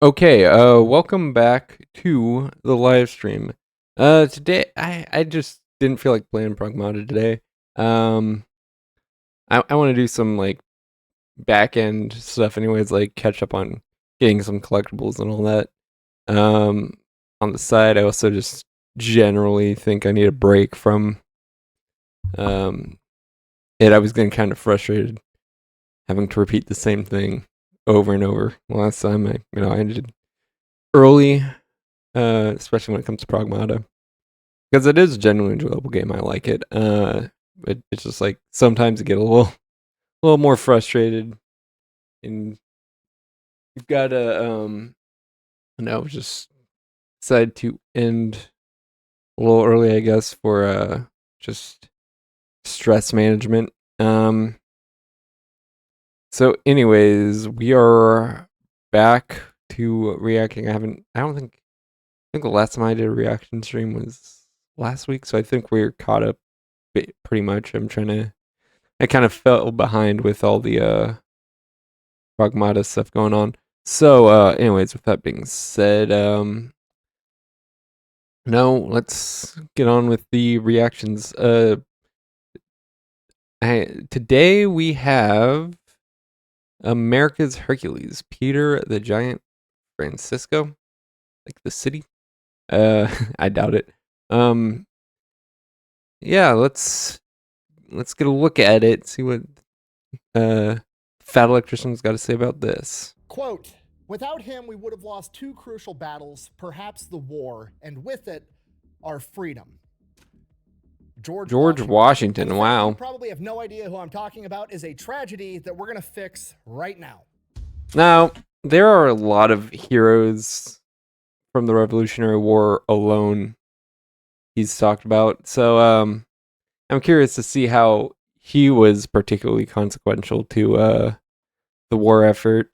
Okay, welcome back to the live stream. Today I just didn't feel like playing Pragmata today. Um, I want to do some like back end stuff, anyways, like catch up on getting some collectibles and all that. Um, on the side, I also just generally think I need a break from um it. I was getting kind of frustrated having to repeat the same thing over and over. Last time I ended early, especially when it comes to Pragmata. Because it is a genuinely enjoyable game. I like it. It's just like sometimes you get a little more frustrated, and you've got to just decide to end a little early, I guess, for just stress management. So, anyways, we are back to reacting. I don't think. I think the last time I did a reaction stream was last week, so I think we're caught up pretty much. I kind of fell behind with all the Pragmata stuff going on. So, anyways, with that being said, no, let's get on with the reactions. Today we have America's Hercules, Peter the Giant Francisco, like the city. I doubt it. Um, yeah, let's get a look at it. See what Fat Electrician's got to say about this. Quote, without him, we would have lost two crucial battles, perhaps the war, and with it, our freedom. George Washington. And Wow. you probably have no idea who I'm talking about, is a tragedy that we're going to fix right now. Now, there are a lot of heroes from the Revolutionary War alone he's talked about. So I'm curious to see how he was particularly consequential to the war effort.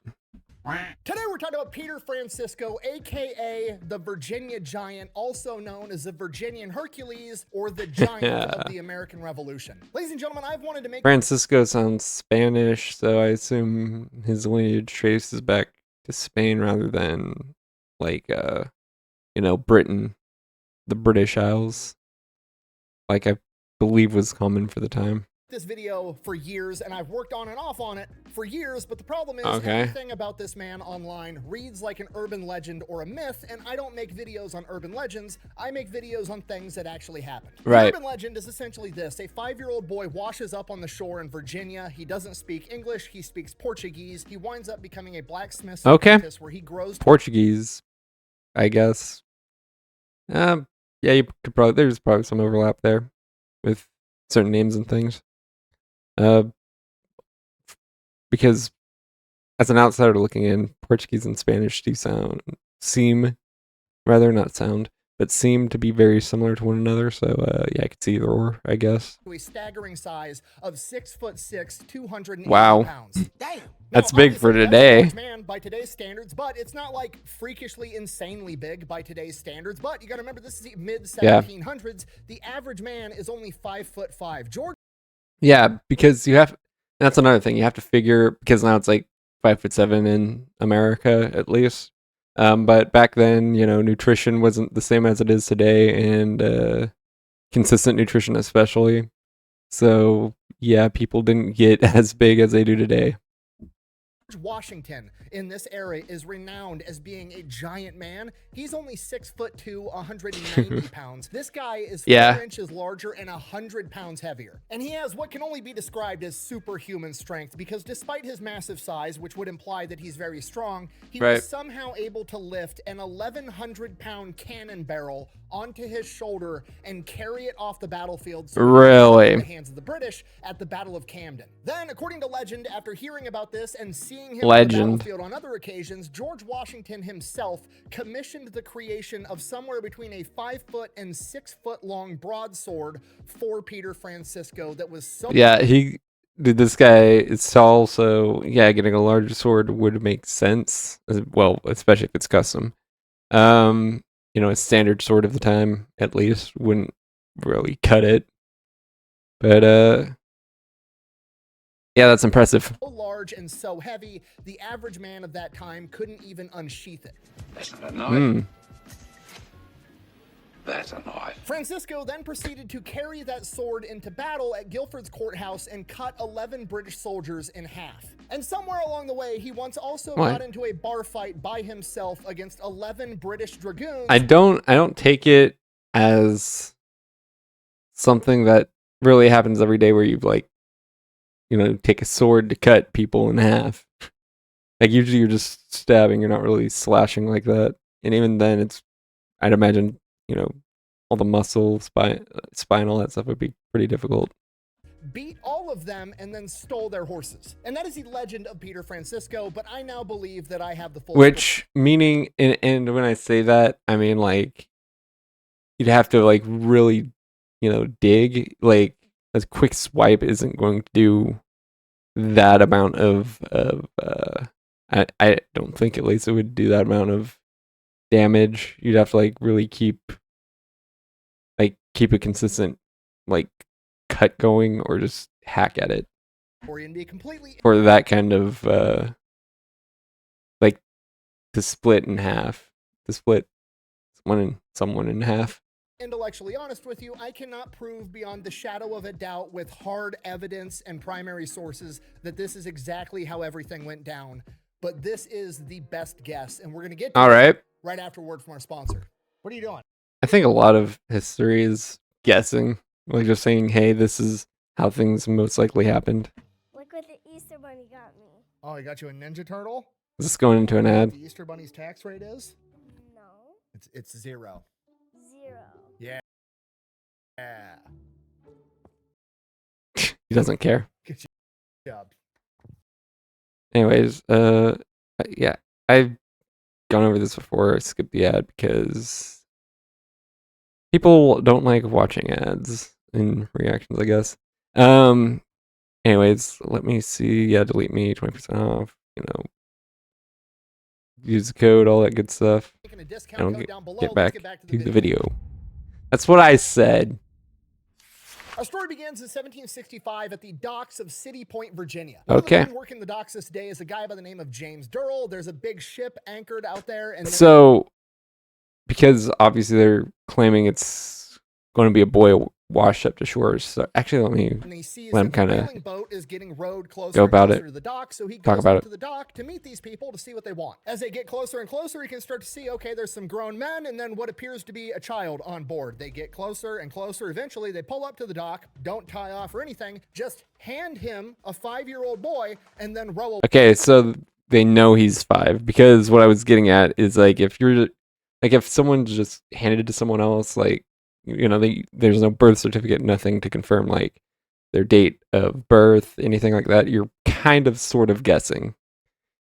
Today we're talking about Peter Francisco, aka the Virginia Giant, also known as the Virginian Hercules or the Giant of the American Revolution. Ladies and gentlemen, I've wanted to make Francisco sounds Spanish, so I assume his lineage traces back to Spain rather than like Britain, the British Isles, like I believe was common for the time. This video for years, and I've worked on and off on it for years, but the problem is everything about this man online reads like an urban legend or a myth, and I don't make videos on urban legends. I make videos on things that actually happened. Right. The urban legend is essentially this: a 5-year-old boy washes up on the shore in Virginia. He doesn't speak English, he speaks Portuguese. He winds up becoming a blacksmith apprentice where he grows Portuguese, I guess. Yeah, you could probably there's probably some overlap there with certain names and things. Because as an outsider looking in, Portuguese and Spanish do seem to be very similar to one another. So yeah, I could see either or, I guess. To a staggering size of 6'6", 280 pounds. Damn. That's big for today. That's a large man by today's standards, but it's not like freakishly insanely big by today's standards. But you got to remember, this is the mid 1700s. The average man is only 5'5". George. Yeah, because that's another thing you have to figure, because now it's like 5'7" in America at least. But back then, nutrition wasn't the same as it is today, and consistent nutrition especially. So yeah, people didn't get as big as they do today. Washington in this area is renowned as being a giant man. He's only 6'2", 190 pounds. This guy is 4 inches larger and 100 pounds heavier. And he has what can only be described as superhuman strength, because despite his massive size, which would imply that he's very strong, he was somehow able to lift an 1,100-pound cannon barrel onto his shoulder and carry it off the battlefield in the hands of the British at the Battle of Camden. Then, according to legend, after hearing about this and seeing him on the battlefield on other occasions, George Washington himself commissioned the creation of somewhere between a 5-foot and 6-foot long broadsword for Peter Francisco that was so... Yeah, this guy is tall, so yeah, getting a larger sword would make sense. Well, especially if it's custom. A standard sword of the time, at least, wouldn't really cut it. But Yeah, that's impressive. So large and so heavy, the average man of that time couldn't even unsheath it. That's not a knife. That's a knife. Francisco then proceeded to carry that sword into battle at Guilford's courthouse and cut 11 British soldiers in half. And somewhere along the way, he once also got into a bar fight by himself against 11 British dragoons. I don't take it as something that really happens every day where you like, you know, take a sword to cut people in half. Like usually you're just stabbing, you're not really slashing like that. And even then it's, I'd imagine, you know, all the muscle, spine, all that stuff would be pretty difficult. Beat all of them and then stole their horses. And that is the legend of Peter Francisco, but I now believe that I have the full Which, meaning, and when I say that, I mean, like, you'd have to, like, really, you know, dig. Like, a quick swipe isn't going to do that amount of I don't think at least it would do that amount of damage. You'd have to, like, really keep a consistent, like, cut going or just hack at it for that kind of like to split in half, to split someone in half. Intellectually honest with you, I cannot prove beyond the shadow of a doubt with hard evidence and primary sources that this is exactly how everything went down, but this is the best guess, and we're going to get to right after word from our sponsor. What are you doing? I think a lot of history is guessing, like just saying, hey, this is how things most likely happened. Look what the Easter Bunny got me. Oh, he got you a Ninja Turtle? Is this going into an ad? The Easter Bunny's tax rate is? No. It's 0. 0. Yeah. Yeah. He doesn't care. Good job. Anyways, yeah, I've gone over this before. I skipped the ad because people don't like watching ads in reactions, I guess. Anyways, let me see. Yeah, delete me, 20% off. You know, use the code, all that good stuff. And get back to the video. That's what I said. Our story begins in 1765 at the docks of City Point, Virginia. Okay. One of the men working the docks this day is a guy by the name of James Durrell. There's a big ship anchored out there. And so, because obviously they're claiming it's going to be a boy washed up to shore. So actually, let him kind of boat is getting rowed closer go about and it. To the dock, so he goes Talk about to the dock to meet these people to see what they want. As they get closer and closer, he can start to see, okay, there's some grown men and then what appears to be a child on board. They get closer and closer. Eventually, they pull up to the dock, don't tie off or anything, just hand him a 5-year-old boy and then row away. Okay, so they know he's 5, because what I was getting at is like if someone just handed it to someone else, like, you know, there's no birth certificate, nothing to confirm like their date of birth, anything like that. You're kind of sort of guessing,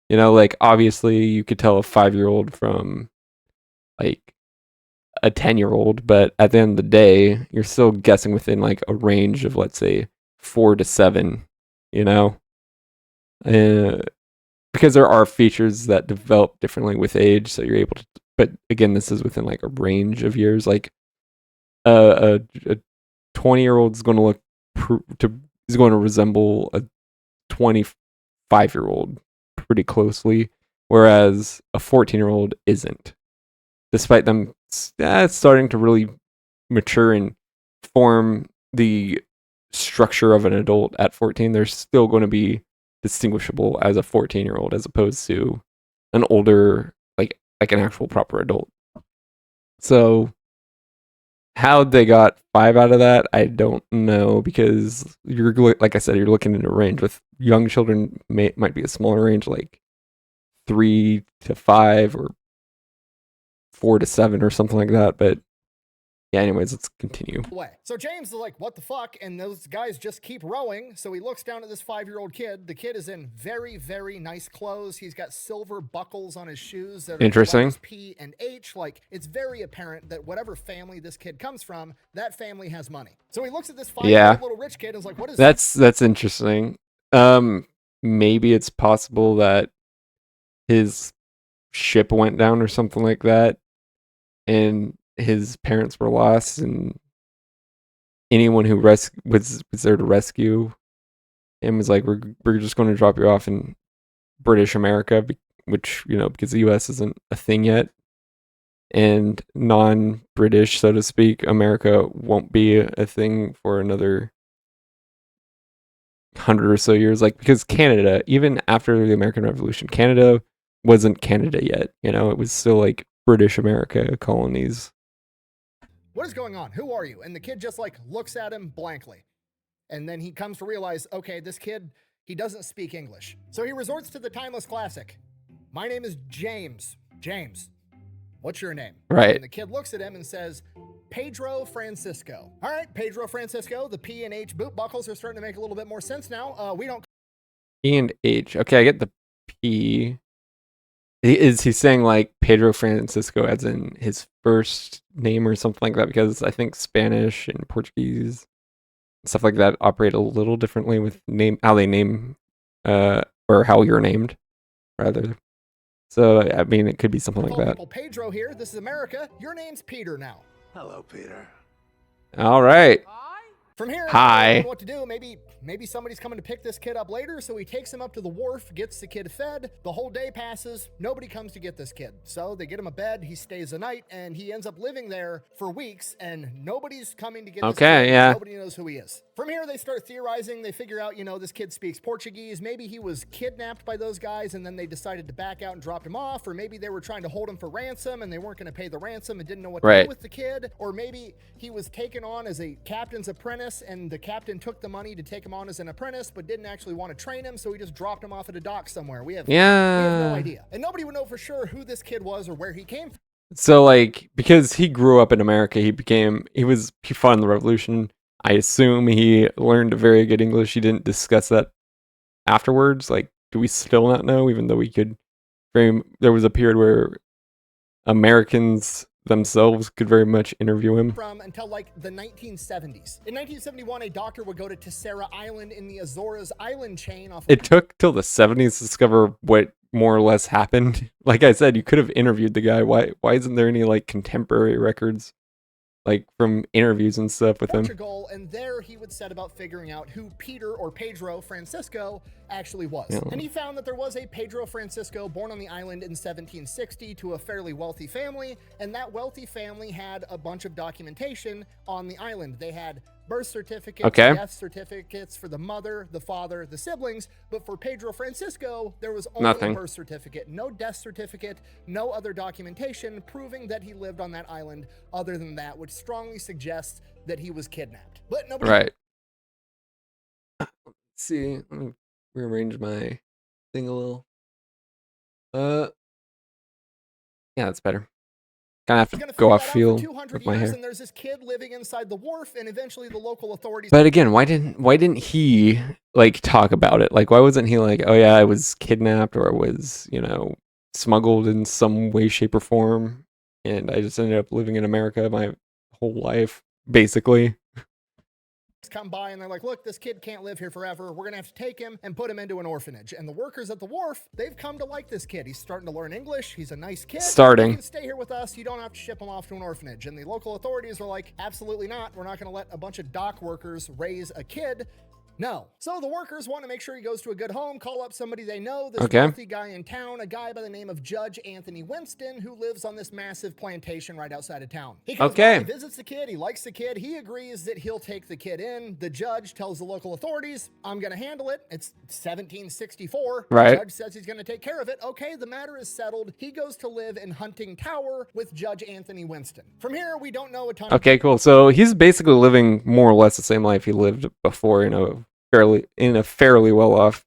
you know, like obviously you could tell a 5-year-old from like a 10-year-old, but at the end of the day, you're still guessing within like a range of, let's say, 4 to 7, you know, because there are features that develop differently with age. So you're able to, but again, this is within like a range of years. Like a 20-year-old is going is going to resemble a 25-year-old pretty closely, whereas a 14-year-old isn't. Despite them starting to really mature and form the structure of an adult at 14, they're still going to be distinguishable as a 14-year-old as opposed to an older, like an actual proper adult. So how they got 5 out of that, I don't know, because you're, like I said, you're looking in a range. With young children, might be a smaller range, like 3 to 5 or 4 to 7 or something like that. But yeah, anyways, let's continue. So James is like, what the fuck? And those guys just keep rowing. So he looks down at this 5-year-old kid. The kid is in very, very nice clothes. He's got silver buckles on his shoes that are interesting. P and H. Like, it's very apparent that whatever family this kid comes from, that family has money. So he looks at this 5-year-old little rich kid and is like, what is that's interesting. Maybe it's possible that his ship went down or something like that, and his parents were lost, and anyone who was there to rescue and was like, we're just going to drop you off in British America, which, you know, because the U.S. isn't a thing yet, and non-British, so to speak, America won't be a thing for another 100 or so years. Like, because Canada, even after the American Revolution, Canada wasn't Canada yet. You know, it was still like British America colonies. What is going on? Who are you? And the kid just like looks at him blankly. And then he comes to realize, okay, this kid, he doesn't speak English. So he resorts to the timeless classic. My name is James. James, what's your name? Right. And the kid looks at him and says, Pedro Francisco. All right, Pedro Francisco. The P and H boot buckles are starting to make a little bit more sense now. We don't. E and H. Okay, I get the P. Is he saying like Pedro Francisco as in his first name or something like that? Because I think Spanish and Portuguese, stuff like that, operate a little differently with how they name, or how you're named, rather. So I mean, it could be something like that. People, Pedro here. This is America. Your name's Peter now. Hello, Peter. All right. From here, Hi. I don't know what to do. Maybe somebody's coming to pick this kid up later, so he takes him up to the wharf, gets the kid fed. The whole day passes. Nobody comes to get this kid. So they get him a bed. He stays a night, and he ends up living there for weeks, and nobody's coming to get this kid. Yeah. Nobody knows who he is. From here, they start theorizing. They figure out, this kid speaks Portuguese. Maybe he was kidnapped by those guys, and then they decided to back out and dropped him off. Or maybe they were trying to hold him for ransom, and they weren't going to pay the ransom and didn't know what to do with the kid. Or maybe he was taken on as a captain's apprentice, and the captain took the money to take him on as an apprentice, but didn't actually want to train him, so he just dropped him off at a dock somewhere. We have no idea. And nobody would know for sure who this kid was or where he came from. So, like, because he grew up in America, he fought in the Revolution. I assume he learned very good English. He didn't discuss that afterwards. Like, do we still not know, even though we could there was a period where Americans themselves could very much interview him. From until like the 1970s. In 1971, a doctor would go to Terceira Island in the Azores island chain. It took till the 70s to discover what more or less happened. Like I said, you could have interviewed the guy. Why isn't there any like contemporary records, like from interviews and stuff with him? Portugal, and there he would set about figuring out who Peter or Pedro Francisco actually was. Yeah. And he found that there was a Pedro Francisco born on the island in 1760 to a fairly wealthy family, and that wealthy family had a bunch of documentation on the island. They had birth certificates, death certificates for the mother, the father, the siblings, but for Pedro Francisco, there was only a birth certificate, no death certificate, no other documentation proving that he lived on that island other than that, which strongly suggests that he was kidnapped. But nobody... Right. Let's see, let me rearrange my thing a little. Yeah, that's better. Kind of have to go off feel with my hair. And there's this kid living inside the wharf, and eventually the local authorities. But again, why didn't he like talk about it? Like, why wasn't he like, oh yeah, I was kidnapped or I was, smuggled in some way, shape, or form, and I just ended up living in America my whole life, basically. Come by and they're like, look, this kid can't live here forever. We're gonna have to take him and put him into an orphanage. And the workers at the wharf, they've come to like this kid. He's starting to learn English. He's a nice kid. He can stay here with us. You don't have to ship him off to an orphanage. And the local authorities are like, absolutely not. We're not gonna let a bunch of dock workers raise a kid. No. So the workers want to make sure he goes to a good home, call up somebody they know, this wealthy guy in town, a guy by the name of Judge Anthony Winston, who lives on this massive plantation right outside of town. He comes by, he visits the kid, he likes the kid, he agrees that he'll take the kid in. The judge tells the local authorities, I'm going to handle it. It's 1764. Right. The judge says he's going to take care of it. Okay, the matter is settled. He goes to live in Hunting Tower with Judge Anthony Winston. From here, we don't know a ton. Okay, cool. So he's basically living more or less the same life he lived before, in a fairly well-off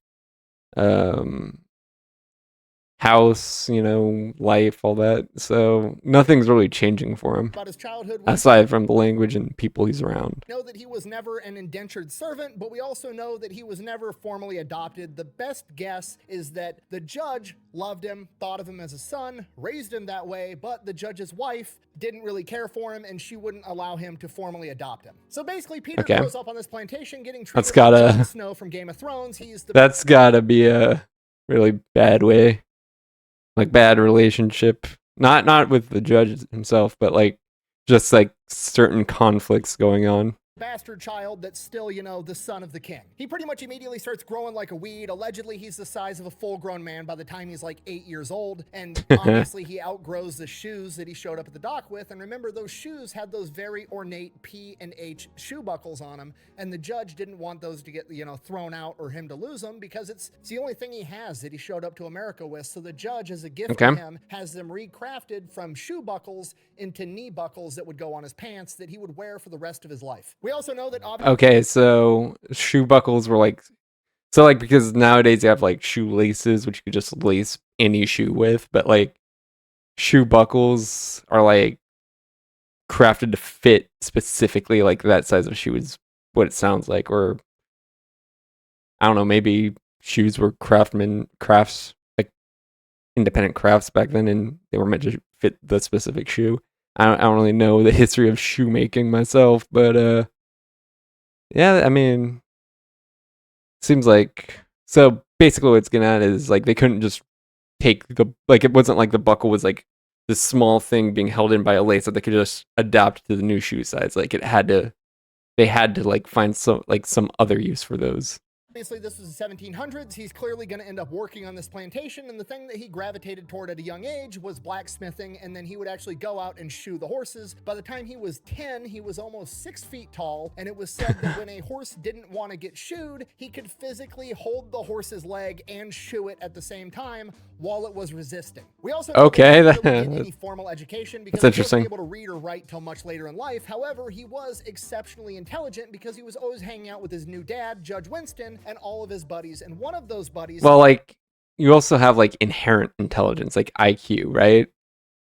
house, life, all that. So nothing's really changing for him about his childhood, aside from the language and people he's around. We know that he was never an indentured servant, but we also know that he was never formally adopted. The best guess is that the judge loved him, thought of him as a son, raised him that way, but the judge's wife didn't really care for him and she wouldn't allow him to formally adopt him. So basically, Peter grows up on this plantation getting treated like Jon Snow from Game of Thrones. That's gotta be a really bad way. Like bad relationship, not with the judge himself, but like just like certain conflicts going on bastard child that's still, you know, the son of the king. He pretty much immediately starts growing like a weed. Allegedly, he's the size of a full-grown man by the time he's like 8 years old. And obviously, he outgrows the shoes that he showed up at the dock with. And remember, those shoes had those very ornate P and H shoe buckles on them. And the judge didn't want those to get, you know, thrown out or him to lose them because it's the only thing he has that he showed up to America with. So the judge, as a gift to him, has them recrafted from shoe buckles into knee buckles that would go on his pants that he would wear for the rest of his life. We also know that okay, so shoe buckles were like, so like, because nowadays you have like shoelaces which you could just lace any shoe with, but like shoe buckles are like crafted to fit specifically like that size of shoe is what it sounds like. Or I don't know, maybe shoes were crafts, like independent crafts back then, and they were meant to fit the specific shoe. I don't really know the history of shoemaking myself, but yeah, I mean, seems like, so basically what it's getting at is like they couldn't just take like it wasn't like the buckle was like this small thing being held in by a lace that they could just adapt to the new shoe size. Like they had to like find some other use for those. Obviously, this was the 1700s. He's clearly going to end up working on this plantation, and the thing that he gravitated toward at a young age was blacksmithing, and then he would actually go out and shoe the horses. By the time he was 10, he was almost 6 feet tall, and it was said that when a horse didn't want to get shoed, he could physically hold the horse's leg and shoe it at the same time while it was resisting. We also know that he didn't really get any formal education because he wasn't able to read or write till much later in life. However, he was exceptionally intelligent because he was always hanging out with his new dad, Judge Winston, and all of his buddies. And one of those buddies, well, like you also have like inherent intelligence, like IQ, right?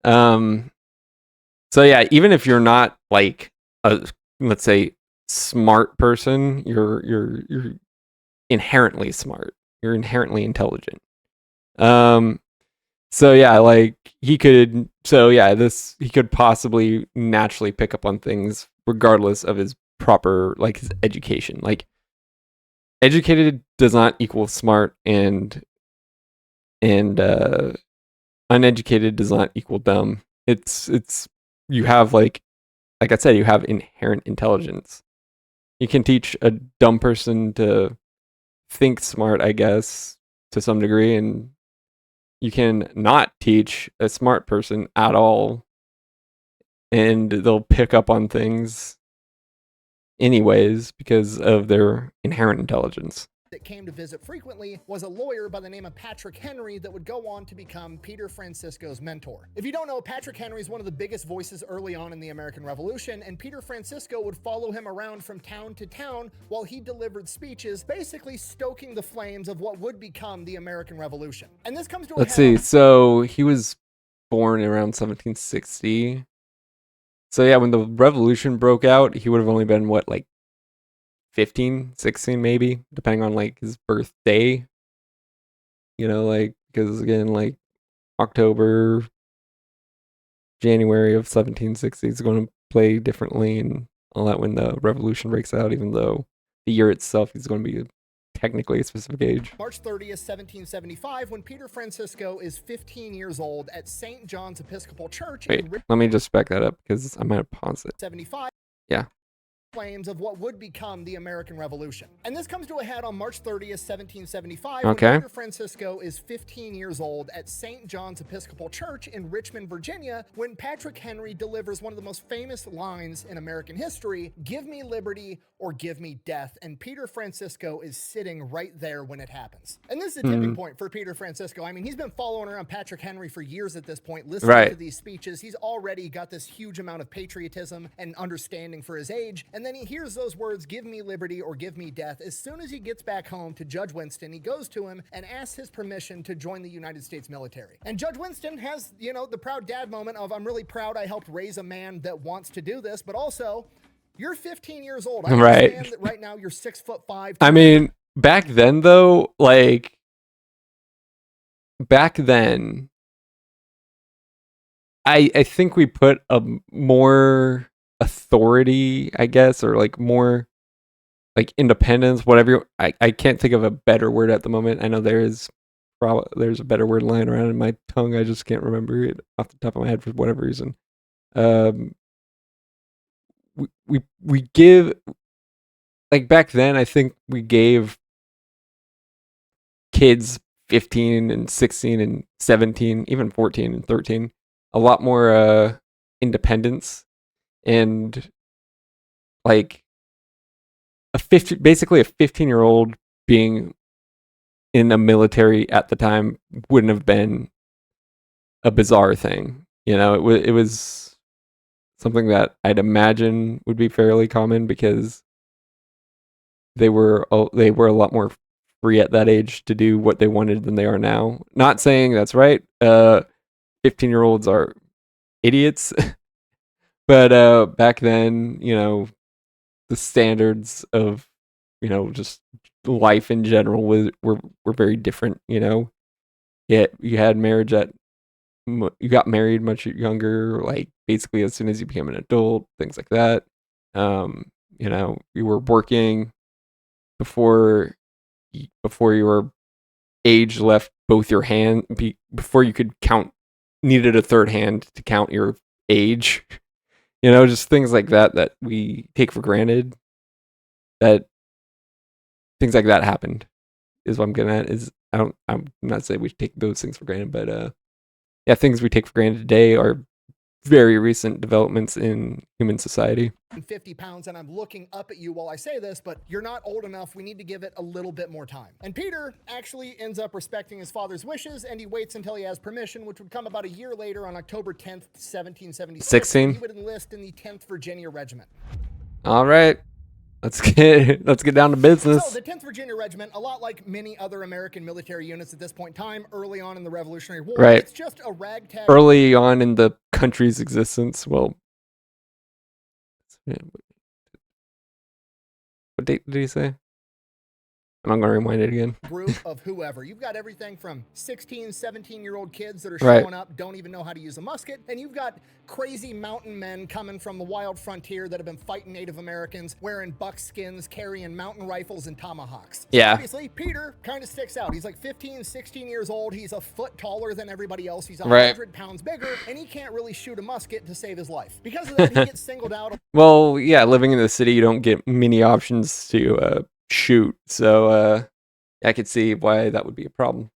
So yeah, even if you're not like a, let's say, smart person, you're inherently smart. You're inherently intelligent. So yeah, like he could possibly naturally pick up on things regardless of his proper, like, his education. Like, educated does not equal smart, and uneducated does not equal dumb. It's you have like I said, you have inherent intelligence. You can teach a dumb person to think smart, I guess, to some degree, and you can not teach a smart person at all, and they'll pick up on things anyways because of their inherent intelligence. That came to visit frequently was a lawyer by the name of Patrick Henry that would go on to become Peter Francisco's mentor. If you don't know, Patrick Henry is one of the biggest voices early on in the American Revolution, and Peter Francisco would follow him around from town to town while he delivered speeches, basically stoking the flames of what would become the American Revolution. And this comes to Let's see, so he was born around 1760. So yeah, when the revolution broke out, he would have only been, what, like 15, 16 maybe, depending on like his birthday. You know, like, because again, like October, January of 1760 is going to play differently and all that when the revolution breaks out, even though the year itself is going to be technically a specific age. March 30th, 1775, when Peter Francisco is 15 years old at St. John's Episcopal Church. Wait, let me just back that up because I might have paused it. 75. Yeah. Flames of what would become the American Revolution. And this comes to a head on March 30th, 1775, okay, when Peter Francisco is 15 years old at St. John's Episcopal Church in Richmond, Virginia, when Patrick Henry delivers one of the most famous lines in American history, "Give me liberty or give me death." And Peter Francisco is sitting right there when it happens. And this is a tipping point for Peter Francisco. I mean, he's been following around Patrick Henry for years at this point, listening to these speeches. He's already got this huge amount of patriotism and understanding for his age. And then he hears those words, "Give me liberty or give me death." As soon as he gets back home to Judge Winston, he goes to him and asks his permission to join the United States military. And Judge Winston has, you know, the proud dad moment of, I'm really proud I helped raise a man that wants to do this, but also, you're 15 years old. I understand that right now you're 6'5". I mean, back then though, like, back then, I think we put a more authority, I guess, or like more like independence, whatever. I can't think of a better word at the moment. I know there's a better word lying around in my tongue. I just can't remember it off the top of my head for whatever reason. We give like back then, I think we gave kids 15 and 16 and 17, even 14 and 13, a lot more independence, and like basically a 15-year-old being in a military at the time wouldn't have been a bizarre thing. You know, it was something that I'd imagine would be fairly common because they were a lot more free at that age to do what they wanted than they are now. Not saying that's right. 15-year-olds are idiots. But back then, you know, the standards of, you know, just life in general were very different, you know. Yeah, you had marriage you got married much younger, like basically as soon as you became an adult, things like that. You know, you were working before your age left both your hand before you could needed a third hand to count your age. You know, just things like that we take for granted. That things like that happened is what I'm getting at. I'm not saying we take those things for granted, but yeah, things we take for granted today are very recent developments in human society. 50 pounds, and I'm looking up at you while I say this, but you're not old enough. We need to give it a little bit more time. And Peter actually ends up respecting his father's wishes, and he waits until he has permission, which would come about a year later on October 10th, 1776. 16. He would enlist in the 10th Virginia Regiment. All right. Let's get down to business. So the 10th Virginia Regiment, a lot like many other American military units at this point in time, early on in the Revolutionary War, right. It's just a ragtag. Early on in the country's existence. Well, what date did he say? I'm going to rewind it again. Group of whoever. You've got everything from 16, 17-year-old kids that are showing up, don't even know how to use a musket, and you've got crazy mountain men coming from the wild frontier that have been fighting Native Americans, wearing buckskins, carrying mountain rifles and tomahawks. Yeah. Obviously, Peter kind of sticks out. He's like 15, 16 years old. He's a foot taller than everybody else. He's 100 pounds bigger, and he can't really shoot a musket to save his life. Because of that, he gets singled out. Well, yeah, living in the city, you don't get many options to shoot, so I could see why that would be a problem.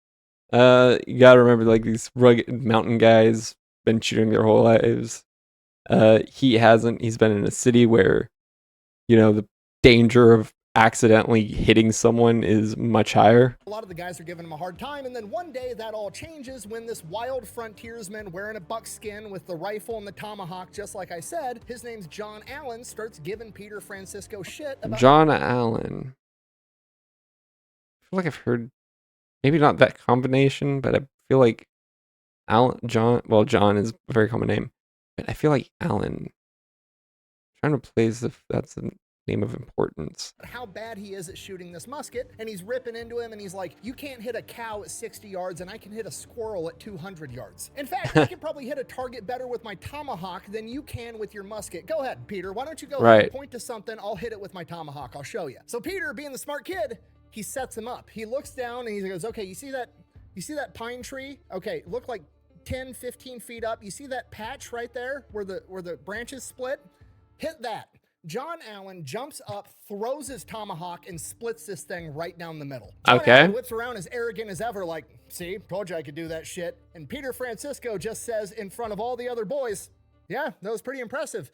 You gotta remember, like, these rugged mountain guys been shooting their whole lives. He hasn't. He's been in a city where, you know, the danger of accidentally hitting someone is much higher. A lot of the guys are giving him a hard time, and then one day that all changes when this wild frontiersman wearing a buckskin with the rifle and the tomahawk, just like I said, his name's John Allen, starts giving Peter Francisco shit about John Allen. I feel like I've heard, maybe not that combination, but I feel like John is a very common name, but I feel like Allen. I'm trying to place if that's a name of importance. How bad he is at shooting this musket, and he's ripping into him, and he's like, you can't hit a cow at 60 yards, and I can hit a squirrel at 200 yards. In fact, I can probably hit a target better with my tomahawk than you can with your musket. Go ahead, Peter. Why don't you go ahead and point to something? I'll hit it with my tomahawk. I'll show you. So Peter, being the smart kid, he sets him up. He looks down, and he goes, okay, you see that pine tree? Okay, look like 10, 15 feet up. You see that patch right there where the branches split? Hit that. John Allen jumps up, throws his tomahawk, and splits this thing right down the middle. John Allen whips around as arrogant as ever, like, see, told you I could do that shit. And Peter Francisco just says in front of all the other boys, yeah, that was pretty impressive.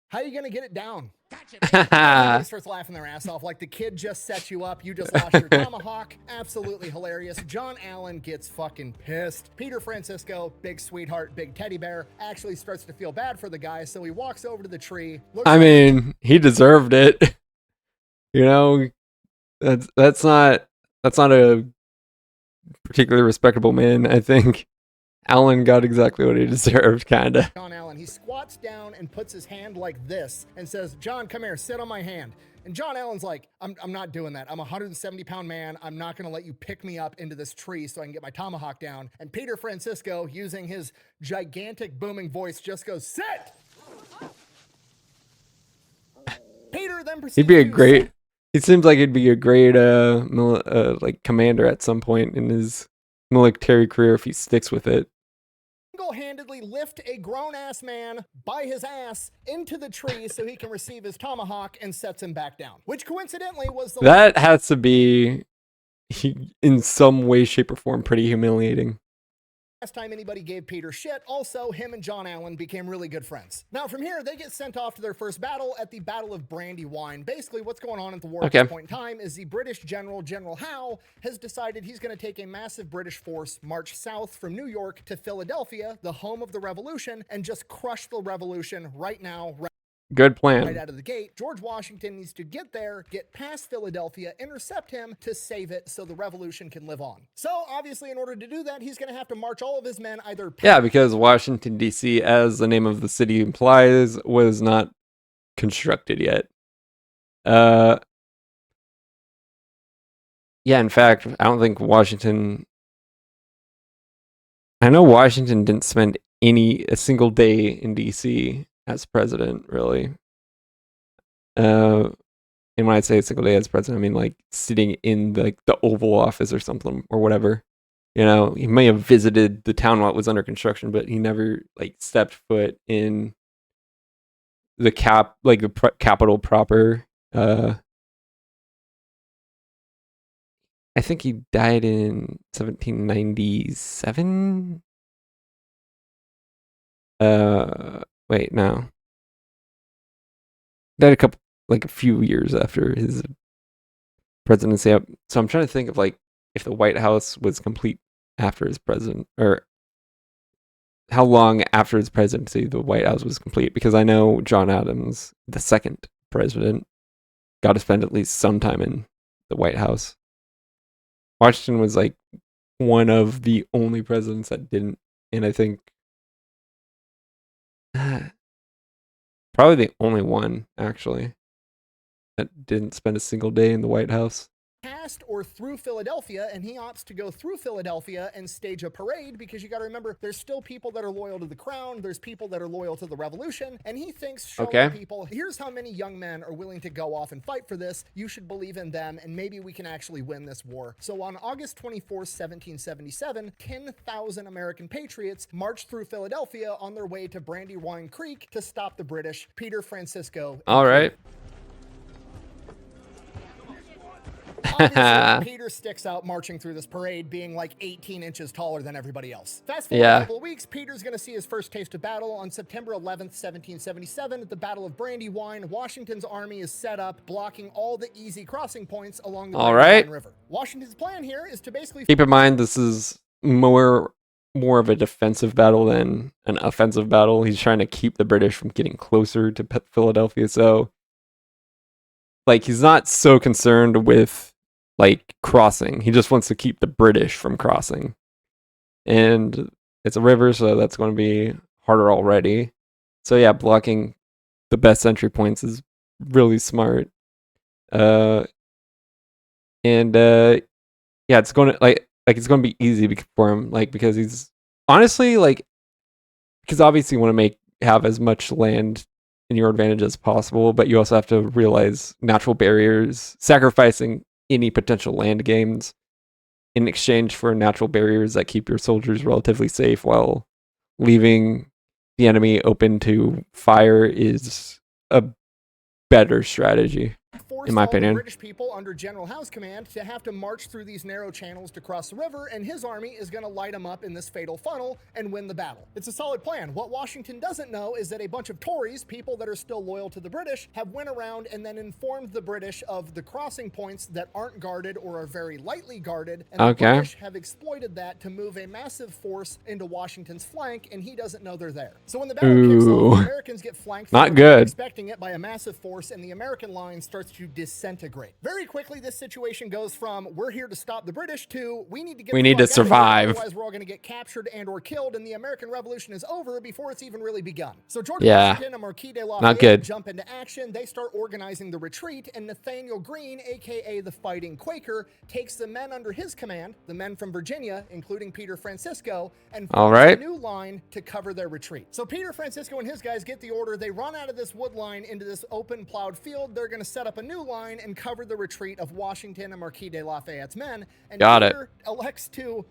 How are you going to get it down? Gotcha. He starts laughing their ass off like the kid just set you up. You just lost your tomahawk. Absolutely hilarious. John Allen gets fucking pissed. Peter Francisco, big sweetheart, big teddy bear, actually starts to feel bad for the guy. So he walks over to the tree. I mean, he deserved it. You know, that's not a particularly respectable man. I think Allen got exactly what he deserved, kinda. John Allen, he squats down and puts his hand like this and says, John, come here, sit on my hand. And John Allen's like, I'm not doing that. I'm a 170-pound man. I'm not going to let you pick me up into this tree so I can get my tomahawk down. And Peter Francisco, using his gigantic booming voice, just goes, sit! Peter then proceeds he seems like he'd be a great like commander at some point in his military career if he sticks with it. single-handedly lift a grown-ass man by his ass into the tree so he can receive his tomahawk and sets him back down, which coincidentally was the That has to be, in some way, shape, or form, pretty humiliating. last time anybody gave Peter shit. Also, him and John Allen became really good friends. Now, from here, they get sent off to their first battle at the Battle of Brandywine. Basically, what's going on at the war at this point in time is the British general, General Howe, has decided he's going to take a massive British force, march south from New York to Philadelphia, the home of the revolution, and just crush the revolution right now. Good plan. Right out of the gate, George Washington needs to get there, get past Philadelphia, intercept him to save it so the revolution can live on. So, obviously, in order to do that, he's going to have to march all of his men either... Yeah, because Washington, D.C., as the name of the city implies, was not constructed yet. Yeah, in fact, I don't think Washington... I know Washington didn't spend a single day in D.C., as president, really. And when I say a single day as president, I mean like sitting in the Oval Office or something or whatever. You know, he may have visited the town while it was under construction, but he never like stepped foot in the capital proper. I think he died in 1797. Wait, no. Died a few years after his presidency. So I'm trying to think of like if the White House was complete after his president, or how long after his presidency the White House was complete. Because I know John Adams, the second president, got to spend at least some time in the White House. Washington was like one of the only presidents that didn't, and I think probably the only one, actually, that didn't spend a single day in the White House. Past or through Philadelphia, and he opts to go through Philadelphia and stage a parade because you got to remember there's still people that are loyal to the crown, there's people that are loyal to the revolution, and he thinks showing people, here's how many young men are willing to go off and fight for this, you should believe in them, and maybe we can actually win this war. So on August 24th, 1777, 10,000 American patriots marched through Philadelphia on their way to Brandywine Creek to stop the British. Peter Francisco. All right. Obviously, Peter sticks out marching through this parade, being like 18 inches taller than everybody else. Fast forward a couple of weeks, Peter's going to see his first taste of battle on September 11th, 1777 at the Battle of Brandywine. Washington's army is set up, blocking all the easy crossing points along the Brandywine River. Washington's plan here is to basically... Keep in mind, this is more of a defensive battle than an offensive battle. He's trying to keep the British from getting closer to Philadelphia, so like he's not so concerned with like crossing. He just wants to keep the British from crossing. And it's a river, so that's going to be harder already. So yeah, blocking the best entry points is really smart. Yeah, it's going to it's going to be easy for him, like, because he's honestly because obviously you want to have as much land in your advantage as possible, but you also have to realize natural barriers, sacrificing any potential land gains in exchange for natural barriers that keep your soldiers relatively safe while leaving the enemy open to fire is a better strategy, in my opinion. The British people under General Howe's command to have to march through these narrow channels to cross the river, and his army is going to light them up in this fatal funnel and win the battle. It's a solid plan. What Washington doesn't know is that a bunch of Tories, people that are still loyal to the British, have went around and then informed the British of the crossing points that aren't guarded or are very lightly guarded, and the British have exploited that to move a massive force into Washington's flank, and he doesn't know they're there. So when the battle kicks off, the Americans get flanked, not good, expecting it, by a massive force, and the American line starts to disintegrate. Very quickly, this situation goes from we're here to stop the British to we need to survive, otherwise we're all going to get captured and or killed, and the American Revolution is over before it's even really begun. So George Washington and Marquis de Lafayette jump into action. They start organizing the retreat, and Nathaniel Greene, aka the Fighting Quaker, takes the men under his command, the men from Virginia, including Peter Francisco, and forms a new line to cover their retreat. So Peter Francisco and his guys get the order. They run out of this wood line into this open plowed field. They're going to set up a new line and cover the retreat of Washington and Marquis de Lafayette's men. And Peter elects to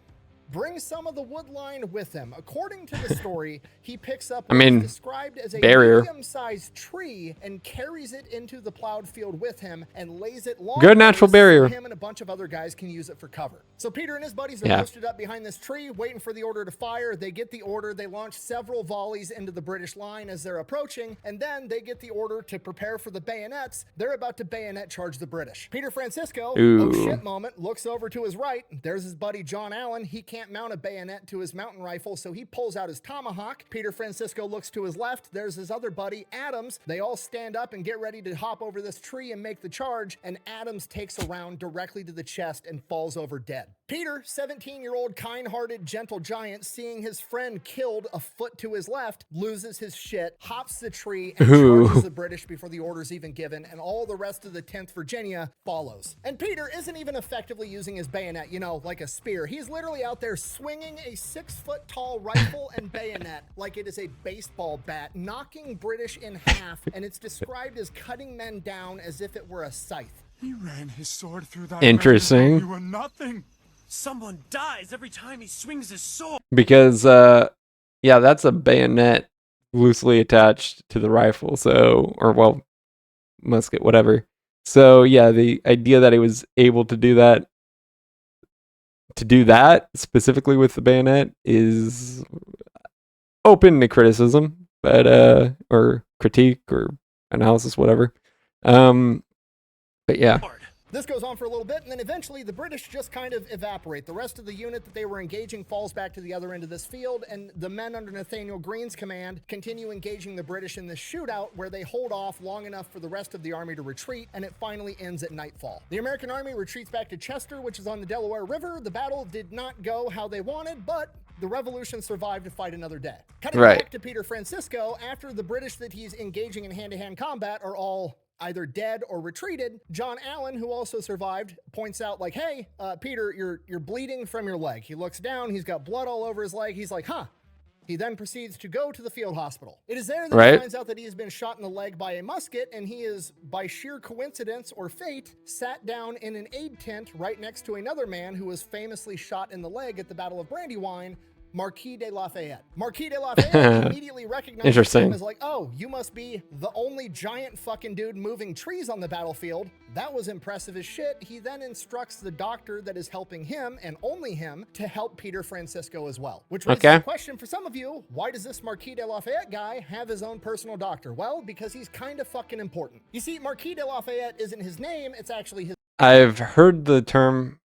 brings some of the wood line with him. According to the story, he picks up I what's mean, described as a barrier. medium-sized tree and carries it into the plowed field with him and lays it long Good natural ways barrier. so him and a bunch of other guys can use it for cover. So Peter and his buddies are Yeah. posted up behind this tree, waiting for the order to fire. They get the order. They launch several volleys into the British line as they're approaching, and then they get the order to prepare for the bayonets. They're about to bayonet charge the British. Peter Francisco, Ooh. oh shit moment, looks over to his right. There's his buddy John Allen. He can't mount a bayonet to his mountain rifle, so he pulls out his tomahawk. Peter Francisco looks to his left. There's his other buddy, Adams. They all stand up and get ready to hop over this tree and make the charge, and Adams takes a round directly to the chest and falls over dead. Peter, 17-year-old kind-hearted gentle giant, seeing his friend killed a foot to his left, loses his shit, hops the tree, and charges the British before the order's even given, and all the rest of the 10th Virginia follows. And Peter isn't even effectively using his bayonet, you know, like a spear. He's literally out there swinging a 6-foot-tall rifle and bayonet like it is a baseball bat, knocking British in half, and it's described as cutting men down as if it were a scythe. He ran his sword through that. Interesting. You were nothing. Someone dies every time he swings his sword. Because yeah, that's a bayonet loosely attached to the rifle, so, or well, musket, whatever. So yeah, the idea that he was able to do that specifically with the bayonet is open to criticism, but or critique or analysis, whatever. But yeah. This goes on for a little bit, and then eventually the British just kind of evaporate. The rest of the unit that they were engaging falls back to the other end of this field, and the men under Nathaniel Greene's command continue engaging the British in this shootout where they hold off long enough for the rest of the army to retreat, and it finally ends at nightfall. The American army retreats back to Chester, which is on the Delaware River. The battle did not go how they wanted, but the revolution survived to fight another day. Cutting back to Peter Francisco, after the British that he's engaging in hand-to-hand combat are all either dead or retreated, John Allen, who also survived, points out like, hey, Peter, you're bleeding from your leg. He looks down, he's got blood all over his leg. He's like, huh. He then proceeds to go to the field hospital. It is there that he finds out that he has been shot in the leg by a musket, and he is, by sheer coincidence or fate, sat down in an aid tent right next to another man who was famously shot in the leg at the Battle of Brandywine, Marquis de Lafayette. Marquis de Lafayette immediately recognized him as like, oh, you must be the only giant fucking dude moving trees on the battlefield. That was impressive as shit. He then instructs the doctor that is helping him, and only him, to help Peter Francisco as well. Which raises a question for some of you. Why does this Marquis de Lafayette guy have his own personal doctor? Well, because he's kind of fucking important. You see, Marquis de Lafayette isn't his name, it's actually his... I've heard the term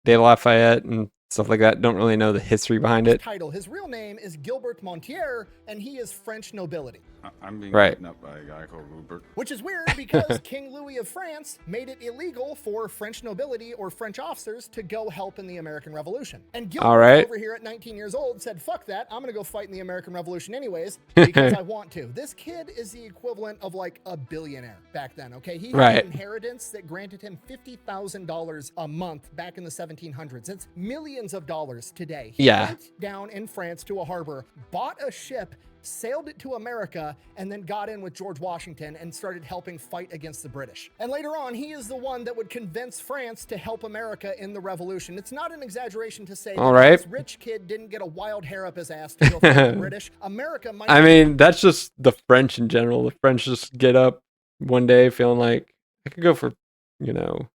de Lafayette and stuff like that. Don't really know the history behind it. Title. His real name is Gilbert Montier, and he is French nobility. I'm being beaten up by a guy called Rupert. Which is weird because King Louis of France made it illegal for French nobility or French officers to go help in the American Revolution. And Gilbert over here at 19 years old said, fuck that, I'm gonna go fight in the American Revolution anyways because I want to. This kid is the equivalent of like a billionaire back then, okay? He had an inheritance that granted him $50,000 a month back in the 1700s. It's millions of dollars today. He went down in France to a harbor, bought a ship, sailed it to America, and then got in with George Washington and started helping fight against the British. And later on, he is the one that would convince France to help America in the Revolution. It's not an exaggeration to say that this rich kid didn't get a wild hair up his ass to go fight the British. America might... I mean, that's just the French in general. The French just get up one day feeling like, I could go for, you know,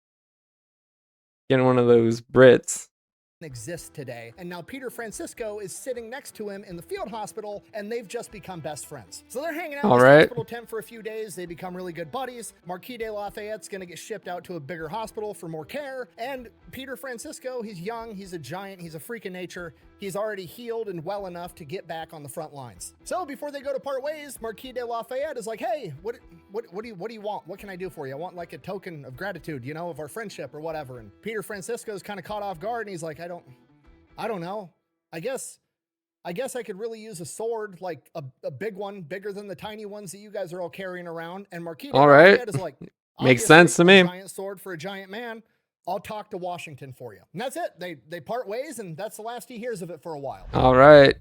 getting one of those Brits. Exist today, and now Peter Francisco is sitting next to him in the field hospital, and they've just become best friends. So they're hanging out in the hospital tent for a few days. They become really good buddies. Marquis de Lafayette's gonna get shipped out to a bigger hospital for more care, and Peter Francisco, he's young, he's a giant, he's a freak of nature. He's already healed and well enough to get back on the front lines. So before they go to part ways, Marquis de Lafayette is like, hey, what do you want? What can I do for you? I want like a token of gratitude, you know, of our friendship or whatever. And Peter Francisco's kind of caught off guard, and he's like, I don't know. I guess I could really use a sword, like a big one, bigger than the tiny ones that you guys are all carrying around. And Marquis de Lafayette is like, makes sense to me. A giant sword for a giant man. I'll talk to Washington for you. And that's it. They part ways, and that's the last he hears of it for a while. All right.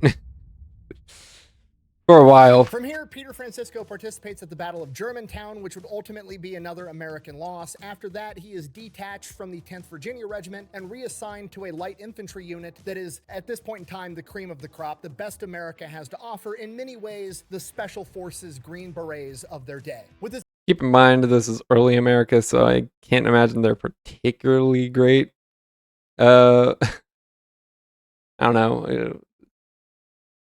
For a while. From here, Peter Francisco participates at the Battle of Germantown, which would ultimately be another American loss. After that, he is detached from the 10th Virginia Regiment and reassigned to a light infantry unit that is, at this point in time, the cream of the crop, the best America has to offer. In many ways, the Special Forces Green Berets of their day. With this, keep in mind, this is early America, so I can't imagine they're particularly great. I don't know.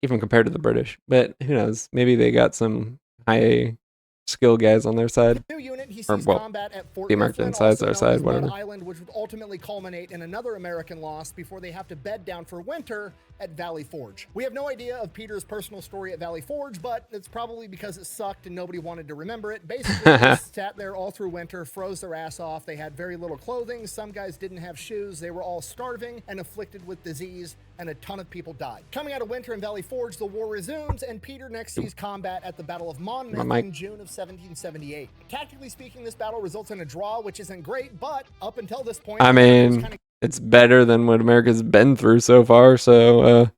Even compared to the British, but who knows? Maybe they got some high skill guys on their side, new unit, he or sees well, combat at Fort the American Mifflin, side's also their known side, as Mud whatever. Island, which would ultimately culminate in another American loss before they have to bed down for winter at Valley Forge. We have no idea of Peter's personal story at Valley Forge, but it's probably because it sucked and nobody wanted to remember it. Basically, they sat there all through winter, froze their ass off. They had very little clothing. Some guys didn't have shoes. They were all starving and afflicted with disease, and a ton of people died. Coming out of winter in Valley Forge, the war resumes, and Peter next sees combat at the Battle of Monmouth in June of 1778. Tactically speaking, this battle results in a draw, which isn't great, but up until this point, I mean, it's better than what America's been through so far, so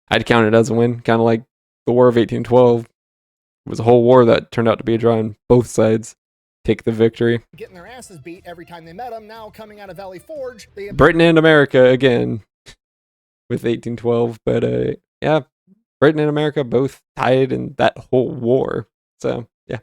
I'd count it as a win. Kind of like the War of 1812. It was a whole war that turned out to be a draw on both sides. Take the victory. Getting their asses beat every time they met them. Now coming out of Valley Forge, they Britain and America again with 1812, but yeah, Britain and America both tied in that whole war. So yeah,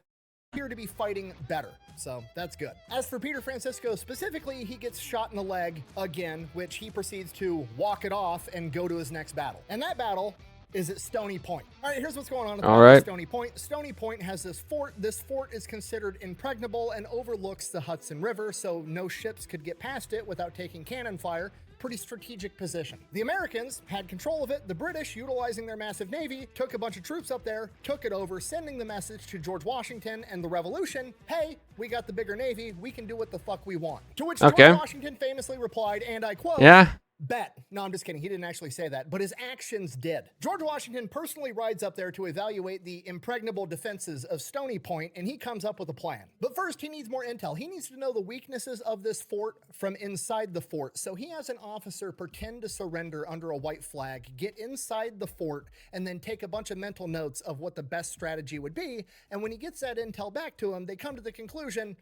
appear to be fighting better. So that's good. As for Peter Francisco specifically, he gets shot in the leg again, which he proceeds to walk it off and go to his next battle. And that battle is at Stony Point. All right, here's what's going on at Stony Point. Stony Point has this fort. This fort is considered impregnable and overlooks the Hudson River, so no ships could get past it without taking cannon fire. Pretty strategic position. The Americans had control of it. The British, utilizing their massive navy, took a bunch of troops up there, took it over, sending the message to George Washington and the Revolution, hey, we got the bigger navy, we can do what the fuck we want. To which George Washington famously replied, and I quote, yeah, bet. No, I'm just kidding. He didn't actually say that, but his actions did. George Washington personally rides up there to evaluate the impregnable defenses of Stony Point, and he comes up with a plan. But first, he needs more intel. He needs to know the weaknesses of this fort from inside the fort. So he has an officer pretend to surrender under a white flag, get inside the fort, and then take a bunch of mental notes of what the best strategy would be. And when he gets that intel back to him, they come to the conclusion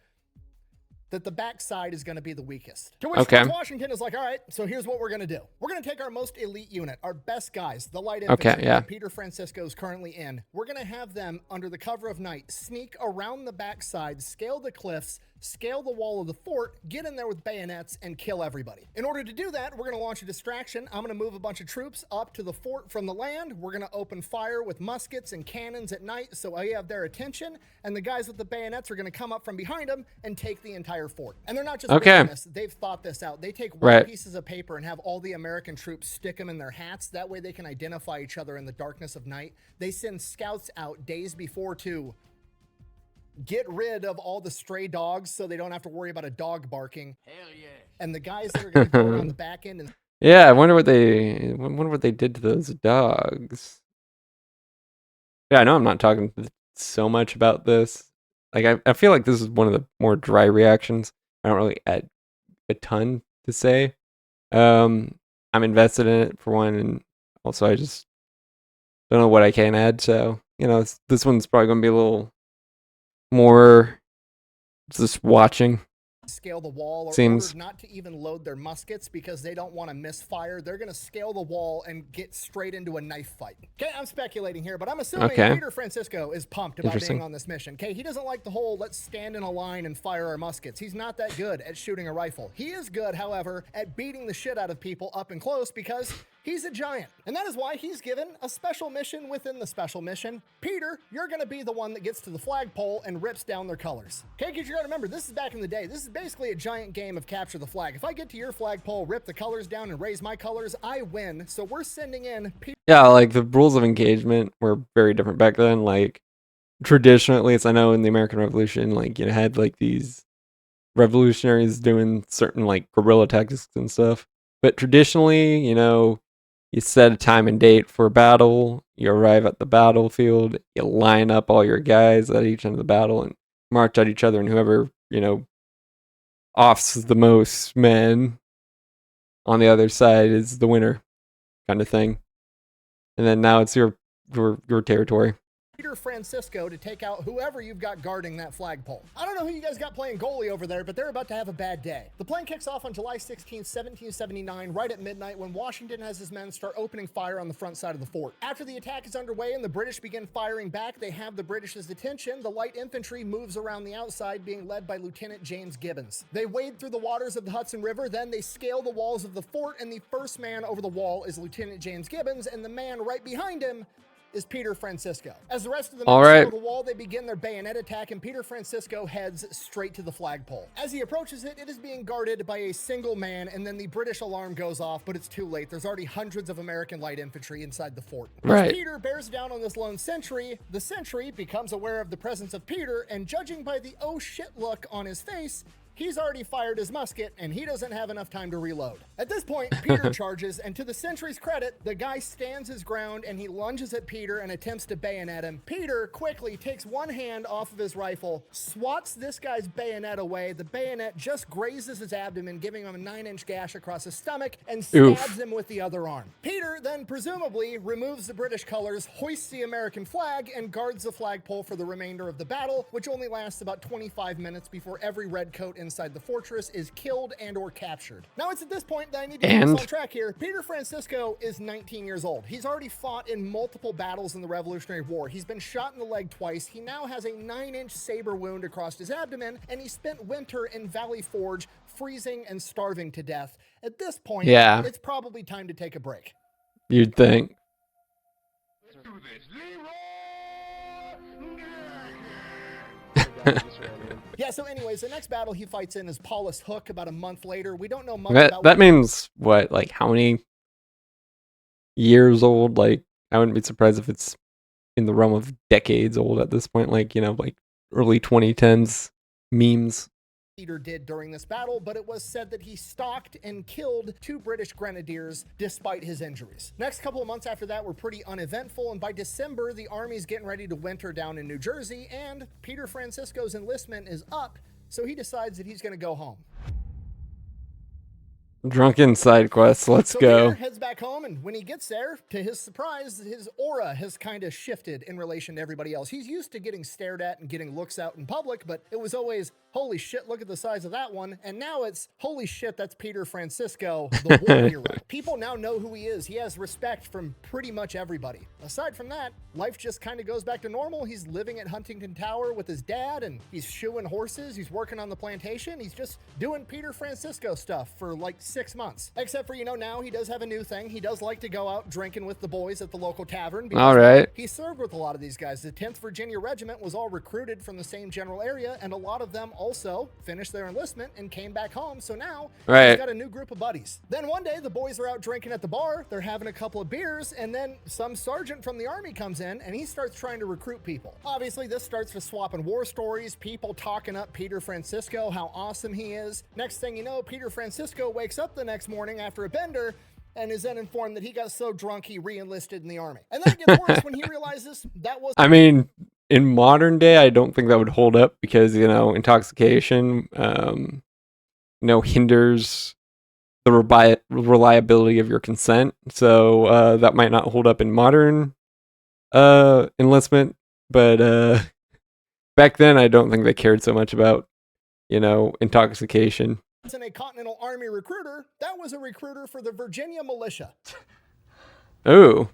that the backside is going to be the weakest. To which George Washington is like, all right, so here's what we're going to do. We're going to take our most elite unit, our best guys, the light infantry that Peter Francisco is currently in. We're going to have them, under the cover of night, sneak around the backside, scale the cliffs, scale the wall of the fort, get in there with bayonets, and kill everybody. In order to do that, we're going to launch a distraction. I'm going to move a bunch of troops up to the fort from the land. We're going to open fire with muskets and cannons at night so I have their attention, and the guys with the bayonets are going to come up from behind them and take the entire fort. And they're not just doing this, they've thought this out. They take white pieces of paper and have all the American troops stick them in their hats. That way they can identify each other in the darkness of night. They send scouts out days before to get rid of all the stray dogs so they don't have to worry about a dog barking. Hell yeah. And the guys that are going to go on the back end and yeah, I wonder what they did to those dogs. Yeah, I know I'm not talking so much about this. Like I feel like this is one of the more dry reactions. I don't really add a ton to say. I'm invested in it for one, and also I just don't know what I can add. So, you know, this one's probably going to be a little more just watching. Scale the wall, or ordered not to even load their muskets because they don't want to misfire. They're going to scale the wall and get straight into a knife fight. Okay, I'm speculating here, but I'm assuming Peter Francisco is pumped about being on this mission. Okay, he doesn't like the whole let's stand in a line and fire our muskets. He's not that good at shooting a rifle. He is good, however, at beating the shit out of people up and close because he's a giant. And that is why he's given a special mission within the special mission. Peter, you're going to be the one that gets to the flagpole and rips down their colors. Okay, because you got to remember, this is back in the day. This is basically a giant game of capture the flag. If I get to your flagpole, rip the colors down, and raise my colors, I win. So we're sending in Peter. Yeah, like the rules of engagement were very different back then. Like traditionally, at least I know in the American Revolution, like you had like these revolutionaries doing certain like guerrilla tactics and stuff. But traditionally, you know, you set a time and date for a battle, you arrive at the battlefield, you line up all your guys at each end of the battle and march at each other, and whoever, you know, offs the most men on the other side is the winner, kind of thing. And then now it's your territory. Peter Francisco to take out whoever you've got guarding that flagpole. I don't know who you guys got playing goalie over there, but they're about to have a bad day. The plan kicks off on July 16, 1779, right at midnight, when Washington has his men start opening fire on the front side of the fort. After the attack is underway and the British begin firing back, they have the British's attention. The light infantry moves around the outside, being led by Lieutenant James Gibbons. They wade through the waters of the Hudson River, then they scale the walls of the fort, and the first man over the wall is Lieutenant James Gibbons, and the man right behind him is Peter Francisco. As the rest of the men scale the wall, they begin their bayonet attack, and Peter Francisco heads straight to the flagpole. As he approaches it, it is being guarded by a single man, and then the British alarm goes off, but it's too late. There's already hundreds of American light infantry inside the fort. As Peter bears down on this lone sentry, the sentry becomes aware of the presence of Peter, and judging by the oh shit look on his face, he's already fired his musket, and he doesn't have enough time to reload. At this point, Peter charges, and to the sentry's credit, the guy stands his ground, and he lunges at Peter and attempts to bayonet him. Peter quickly takes one hand off of his rifle, swats this guy's bayonet away. The bayonet just grazes his abdomen, giving him a 9-inch gash across his stomach, and stabs him with the other arm. Peter then presumably removes the British colors, hoists the American flag, and guards the flagpole for the remainder of the battle, which only lasts about 25 minutes before every redcoat inside the fortress is killed and or captured. Now it's at this point that I need to get us on track here. Peter Francisco is 19 years old. He's already fought in multiple battles in the Revolutionary War. He's been shot in the leg twice. He now has a 9-inch saber wound across his abdomen, and he spent winter in Valley Forge, freezing and starving to death. At this point, it's probably time to take a break. You'd think. Yeah, so anyways, the next battle he fights in is Paulus Hook about a month later. We don't know much about that means what, like how many years old? Like, I wouldn't be surprised if it's in the realm of decades old at this point, like, you know, like early 2010s memes. Peter did during this battle, but it was said that he stalked and killed 2 British grenadiers despite his injuries. Next couple of months after that were pretty uneventful, and by December, the army's getting ready to winter down in New Jersey, and Peter Francisco's enlistment is up, so he decides that he's going to go home. Drunken side quests, let's go. Peter heads back home, and when he gets there, to his surprise, his aura has kind of shifted in relation to everybody else. He's used to getting stared at and getting looks out in public, but it was always, holy shit, look at the size of that one. And now it's, holy shit, that's Peter Francisco, the war hero. People now know who he is. He has respect from pretty much everybody. Aside from that, life just kind of goes back to normal. He's living at Huntington Tower with his dad, and he's shoeing horses. He's working on the plantation. He's just doing Peter Francisco stuff for like 6 months. Except for, you know, now he does have a new thing. He does like to go out drinking with the boys at the local tavern. All right. He served with a lot of these guys. The 10th Virginia Regiment was all recruited from the same general area, and a lot of them also finished their enlistment and came back home. So now he's got a new group of buddies. Then one day the boys are out drinking at the bar. They're having a couple of beers, and then some sergeant from the army comes in, and he starts trying to recruit people. Obviously, this starts with swapping war stories, people talking up Peter Francisco, how awesome he is. Next thing you know, Peter Francisco wakes up the next morning after a bender and is then informed that he got so drunk he re-enlisted in the army. And then it gets worse when he realizes that was... I mean, in modern day, I don't think that would hold up because, you know, intoxication, you know, hinders the reliability of your consent. So that might not hold up in modern enlistment. But back then, I don't think they cared so much about, you know, intoxication. And a Continental Army recruiter, that was a recruiter for the Virginia militia. Ooh.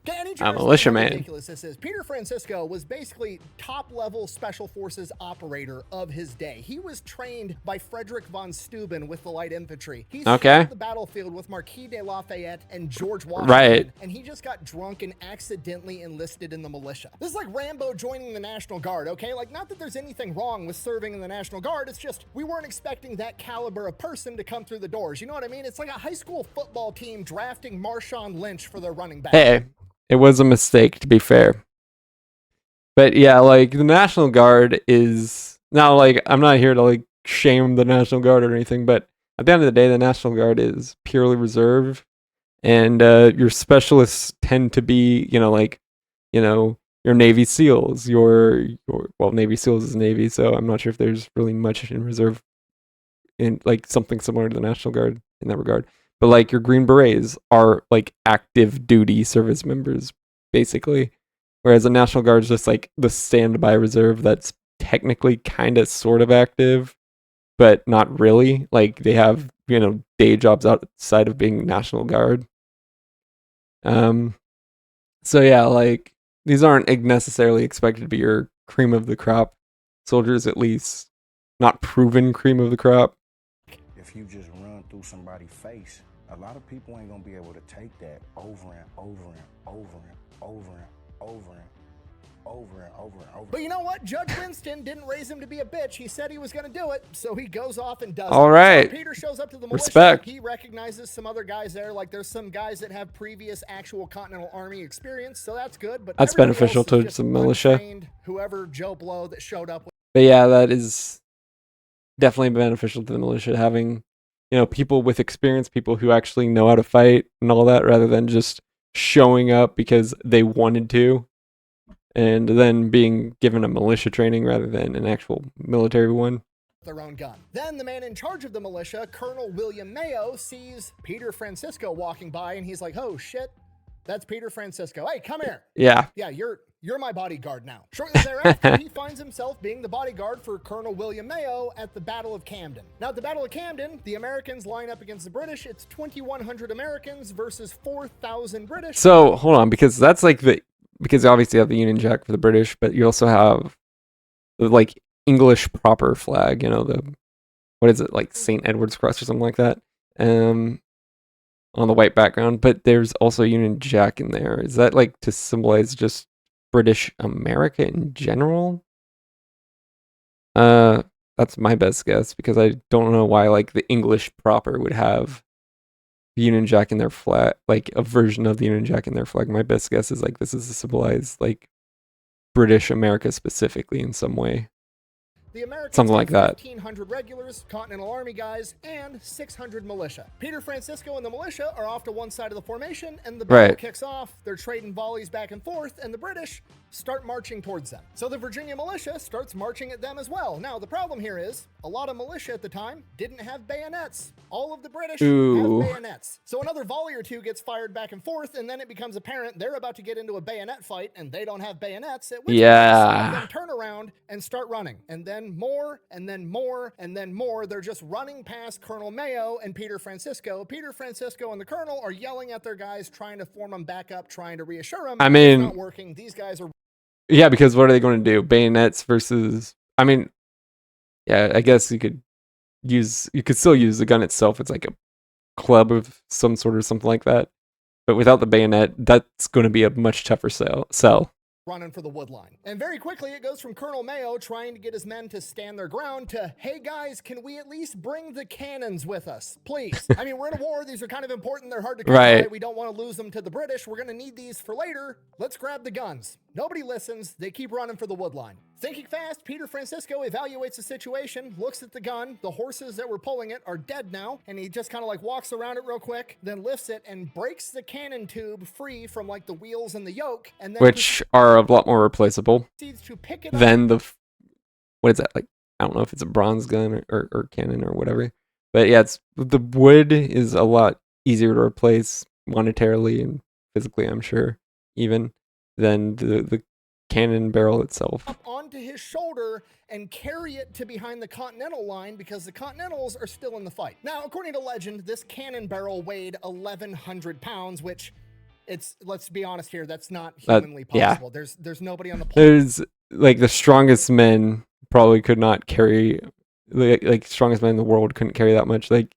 I'm a militiaman. Ridiculous this is. Peter Francisco was basically top-level special forces operator of his day. He was trained by Frederick von Steuben with the light infantry. He served the battlefield with Marquis de Lafayette and George Washington, and he just got drunk and accidentally enlisted in the militia. This is like Rambo joining the National Guard, okay? Like, not that there's anything wrong with serving in the National Guard, it's just we weren't expecting that caliber of person to come through the doors. You know what I mean? It's like a high school football team drafting Marshawn Lynch for their running back. Hey. It was a mistake, to be fair. But yeah, like, the National Guard is... Now, like, I'm not here to, like, shame the National Guard or anything, but at the end of the day, the National Guard is purely reserve. And your specialists tend to be, you know, like, you know, your Navy SEALs. Well, Navy SEALs is Navy, so I'm not sure if there's really much in reserve in, like, something similar to the National Guard in that regard. But, like, your Green Berets are, like, active duty service members, basically. Whereas a National Guard is just like the standby reserve that's technically kind of sort of active, but not really. Like they have, day jobs outside of being National Guard. So yeah, like these aren't necessarily expected to be your cream of the crop soldiers, at least not proven cream of the crop. If you just run through somebody's face, a lot of people ain't gonna be able to take that over and over and over and over and over and over and over and over. But you know what? Judge Winston didn't raise him to be a bitch. He said he was going to do it, so he goes off and does All it. right. So Peter shows up to the militia. Respect. He recognizes some other guys there. Like there's some guys that have previous actual Continental Army experience, so that's good. But that's beneficial to some militia. Whoever Joe Blow that showed up. But yeah, that is definitely beneficial to the militia, having people with experience, people who actually know how to fight and all that, rather than just showing up because they wanted to. And then being given a militia training rather than an actual military one. Their own gun. Then the man in charge of the militia, Colonel William Mayo, sees Peter Francisco walking by, and he's like, "Oh shit, that's Peter Francisco. Hey, come here." Yeah. Yeah, you're my bodyguard now. Shortly thereafter, he finds himself being the bodyguard for Colonel William Mayo at the Battle of Camden. Now, at the Battle of Camden, the Americans line up against the British. It's 2,100 Americans versus 4,000 British. So hold on, because that's like because obviously you have the Union Jack for the British, but you also have the like English proper flag, what is it, like St. Edward's Cross or something like that, on the white background. But there's also Union Jack in there. Is that like to symbolize just British America in general? That's my best guess, because I don't know why like the English proper would have Union Jack in their flag, like a version of the Union Jack in their flag. My best guess is like this is to symbolize like British America specifically in some way. The Americans something like that. 1,500 regulars, Continental Army guys, and 600 militia. Peter Francisco and the militia are off to one side of the formation, and the battle kicks off. They're trading volleys back and forth, and the British start marching towards them. So the Virginia militia starts marching at them as well. Now, the problem here is a lot of militia at the time didn't have bayonets. All of the British have bayonets. So another volley or two gets fired back and forth, and then it becomes apparent they're about to get into a bayonet fight, and they don't have bayonets. At which some of them turn around and start running, and then more, and then more, and then more. They're just running past Colonel Mayo and Peter Francisco. Peter Francisco and the Colonel are yelling at their guys, trying to form them back up, trying to reassure them. I mean, it's not working. These guys are... Yeah, because what are they going to do? Bayonets versus... I mean, yeah, I guess you could still use the gun itself. It's like a club of some sort or something like that. But without the bayonet, that's going to be a much tougher sell. Running for the wood line. And very quickly it goes from Colonel Mayo trying to get his men to stand their ground to, "Hey guys, can we at least bring the cannons with us, please?" I mean, we're in a war. These are kind of important. They're hard to come by. We don't want to lose them to the British. We're going to need these for later. Let's grab the guns. Nobody listens. They keep running for the wood line. Thinking fast, Peter Francisco evaluates the situation, looks at the gun. The horses that were pulling it are dead now, and he just kind of like walks around it real quick, then lifts it and breaks the cannon tube free from like the wheels and the yoke, and then which are a lot more replaceable to pick it than the what is that, like, I don't know if it's a bronze gun or cannon or whatever, but yeah, the wood is a lot easier to replace monetarily and physically, I'm sure, even than the cannon barrel itself. Up onto his shoulder and carry it to behind the Continental line because the Continentals are still in the fight. Now, according to legend, this cannon barrel weighed 1,100 pounds, which let's be honest here, that's not humanly possible. Yeah. There's nobody on the planet. There's like the strongest men probably could not carry, like strongest men in the world couldn't carry that much. Like,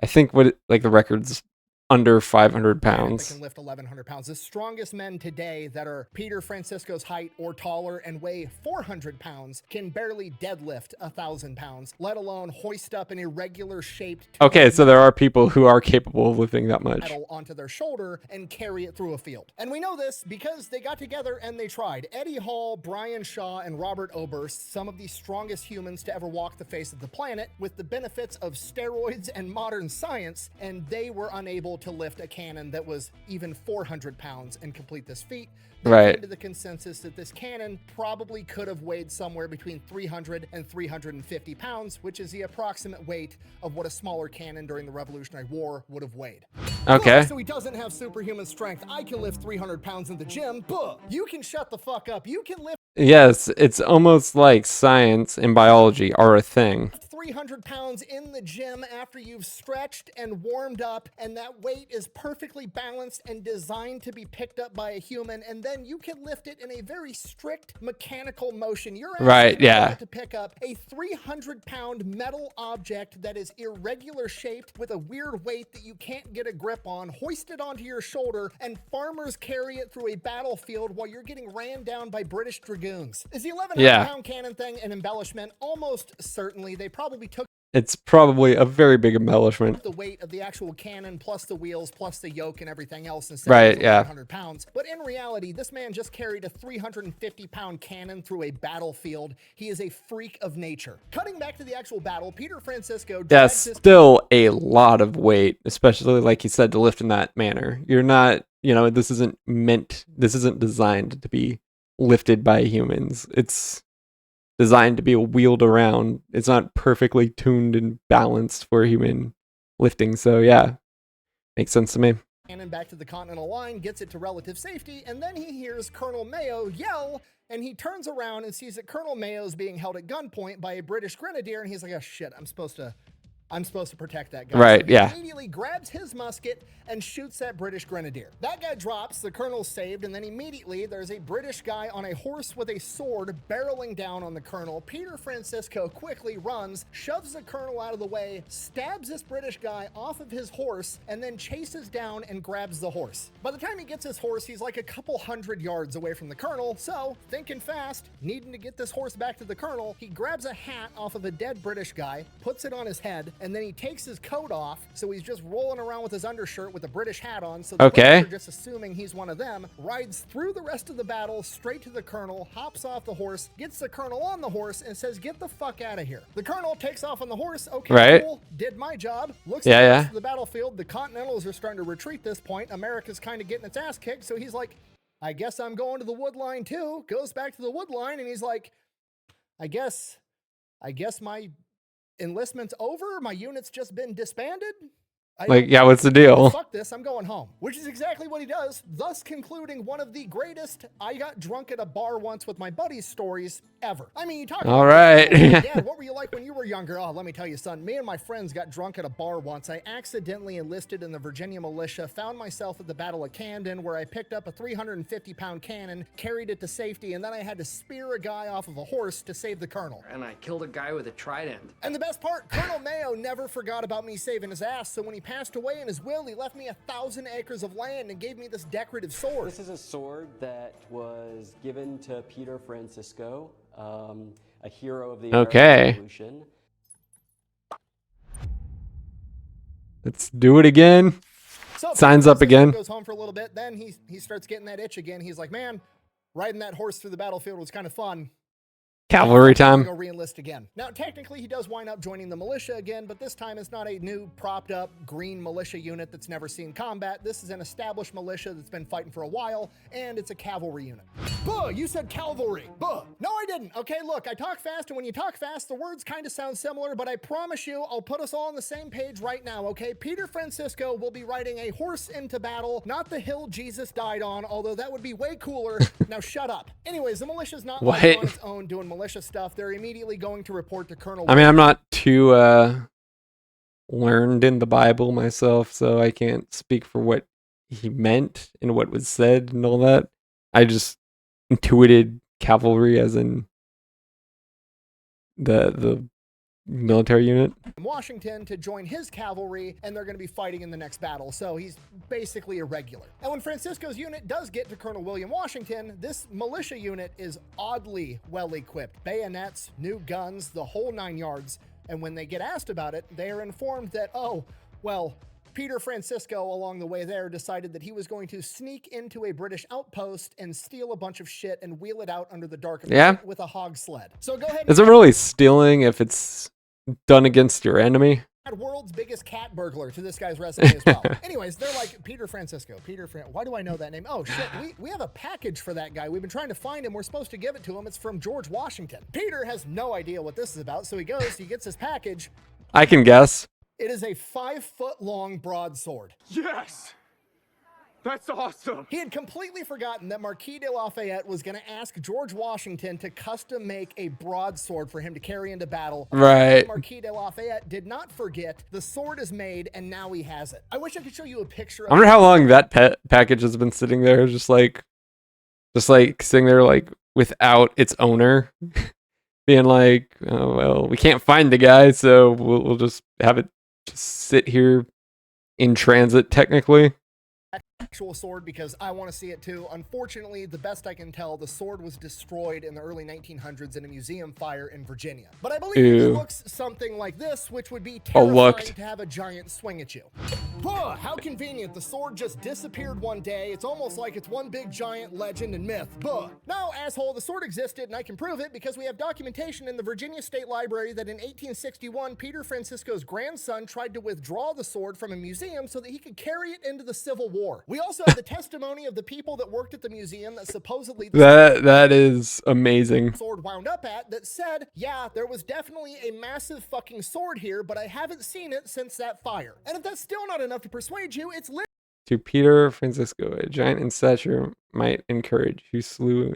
I think the record's under 500 pounds. They can lift 1,100 pounds. The strongest men today that are Peter Francisco's height or taller and weigh 400 pounds can barely deadlift 1,000 pounds, let alone hoist up an irregular shaped... Okay, so there are people who are capable of lifting that much. ...onto their shoulder and carry it through a field. And we know this because they got together and they tried. Eddie Hall, Brian Shaw, and Robert Oberst, some of the strongest humans to ever walk the face of the planet, with the benefits of steroids and modern science, and they were unable to lift a cannon that was even 400 pounds and complete this feat. They came to the consensus that this cannon probably could have weighed somewhere between 300 and 350 pounds, which is the approximate weight of what a smaller cannon during the Revolutionary War would have weighed. Okay. So he doesn't have superhuman strength. I can lift 300 pounds in the gym. Buh. You can shut the fuck up. You can lift Yes, it's almost like science and biology are a thing. 300 pounds in the gym after you've stretched and warmed up, and that weight is perfectly balanced and designed to be picked up by a human, and then you can lift it in a very strict mechanical motion. You're Right, yeah. to pick up a 300-pound metal object that is irregular shaped with a weird weight that you can't get a grip on, hoisted onto your shoulder, and farmers carry it through a battlefield while you're getting ran down by British dragoons. Is the 1,100-pound cannon thing an embellishment? Almost certainly. They probably took It's probably a very big embellishment. the weight of the actual cannon plus the wheels plus the yoke and everything else and Right, yeah. 100 pounds. But in reality, this man just carried a 350-pound cannon through a battlefield. He is a freak of nature. Cutting back to the actual battle, Peter Francisco That's drags his still a lot of weight, especially like you said, to lift in that manner. You're not, this isn't designed to be lifted by humans. It's designed to be wheeled around. It's not perfectly tuned and balanced for human lifting. So yeah, makes sense to me. cannon back to the Continental Line, gets it to relative safety, and then he hears Colonel Mayo yell, and he turns around and sees that Colonel Mayo's being held at gunpoint by a British grenadier, and he's like, oh shit, I'm supposed to protect that guy. Right, So he yeah. immediately grabs his musket and shoots that British grenadier. That guy drops, the colonel's saved, and then immediately there's a British guy on a horse with a sword barreling down on the colonel. Peter Francisco quickly runs, shoves the colonel out of the way, stabs this British guy off of his horse, and then chases down and grabs the horse. By the time he gets his horse, he's like a couple hundred yards away from the colonel, so thinking fast, needing to get this horse back to the colonel, he grabs a hat off of a dead British guy, puts it on his head, and then he takes his coat off, so he's just rolling around with his undershirt with a British hat on, so the Okay. British are just assuming he's one of them, rides through the rest of the battle straight to the colonel, hops off the horse, gets the colonel on the horse, and says, get the fuck out of here. The colonel takes off on the horse, okay, Right. cool, did my job, looks Yeah, at the yeah. rest of the battlefield, the Continentals are starting to retreat this point, America's kind of getting its ass kicked, so he's like, I guess I'm going to the wood line too, goes back to the wood line, and he's like, I guess my enlistment's over, my unit's just been disbanded. What's the deal? Fuck this, I'm going home. Which is exactly what he does, thus concluding one of the greatest I got drunk at a bar once with my buddies stories ever. I mean, you talk All about right. Dad, what were you like when you were younger? Oh, let me tell you, son. Me and my friends got drunk at a bar once. I accidentally enlisted in the Virginia militia, found myself at the Battle of Camden, where I picked up a 350-pound cannon, carried it to safety, and then I had to spear a guy off of a horse to save the colonel. And I killed a guy with a trident. And the best part, Colonel Mayo never forgot about me saving his ass, so when he passed away in his will, he left me 1,000 acres of land and gave me this decorative sword. This is a sword that was given to Peter Francisco, a hero of the Okay. American Revolution. Let's do it again. So Signs Peter up again. Francisco goes home for a little bit, then he starts getting that itch again. He's like, man, riding that horse through the battlefield was kind of fun. Cavalry time. Go re-enlist again. Now, technically, he does wind up joining the militia again, but this time it's not a new, propped-up, green militia unit that's never seen combat. This is an established militia that's been fighting for a while, and it's a cavalry unit. Buh, you said cavalry. Buh. No, I didn't. Okay, look, I talk fast, and when you talk fast, the words kind of sound similar, but I promise you, I'll put us all on the same page right now, okay? Peter Francisco will be riding a horse into battle, not the hill Jesus died on, although that would be way cooler. Now, shut up. Anyways, the militia's not like What? on its own doing militia stuff. They're immediately going to report to Colonel. I mean, I'm not too learned in the Bible myself, so I can't speak for what he meant and what was said and all that. I just intuited cavalry as in the military unit. Washington to join his cavalry, and they're going to be fighting in the next battle, so he's basically irregular. And when Francisco's unit does get to Colonel William Washington, this militia unit is oddly well equipped. Bayonets, new guns, the whole 9 yards. And when they get asked about it, they are informed that, oh, well, Peter Francisco along the way there decided that he was going to sneak into a British outpost and steal a bunch of shit and wheel it out under the dark of Yeah. night with a hog sled. So go ahead and Is it really stealing if it's done against your enemy? add world's biggest cat burglar to this guy's resume as well. Anyways, they're like, Peter Francisco. Why do I know that name? Oh shit, we have a package for that guy. We've been trying to find him. We're supposed to give it to him. It's from George Washington. Peter has no idea what this is about, so he goes, he gets his package. I can guess. It is a 5-foot-long broadsword. Yes! That's awesome! He had completely forgotten that Marquis de Lafayette was going to ask George Washington to custom make a broadsword for him to carry into battle. Right. Marquis de Lafayette did not forget. The sword is made, and now he has it. I wish I could show you a picture of I wonder how long that package has been sitting there, just like sitting there like without its owner, being like, oh well, we can't find the guy, so we'll just have it just sit here in transit technically. Actual sword because I want to see it too. Unfortunately, the best I can tell, the sword was destroyed in the early 1900s in a museum fire in Virginia. But I believe it looks something like this, which would be terrifying to have a giant swing at you. How convenient. The sword just disappeared one day. It's almost like it's one big giant legend and myth. No, asshole, the sword existed, and I can prove it because we have documentation in the Virginia State Library that in 1861, Peter Francisco's grandson tried to withdraw the sword from a museum so that he could carry it into the Civil War. We also have the testimony of the people that worked at the museum that supposedly that is amazing. Sword wound up at that said, yeah, there was definitely a massive fucking sword here, but I haven't seen it since that fire. And if that's still not enough to persuade you, it's to Peter Francisco, a giant in stature might encourage, who slew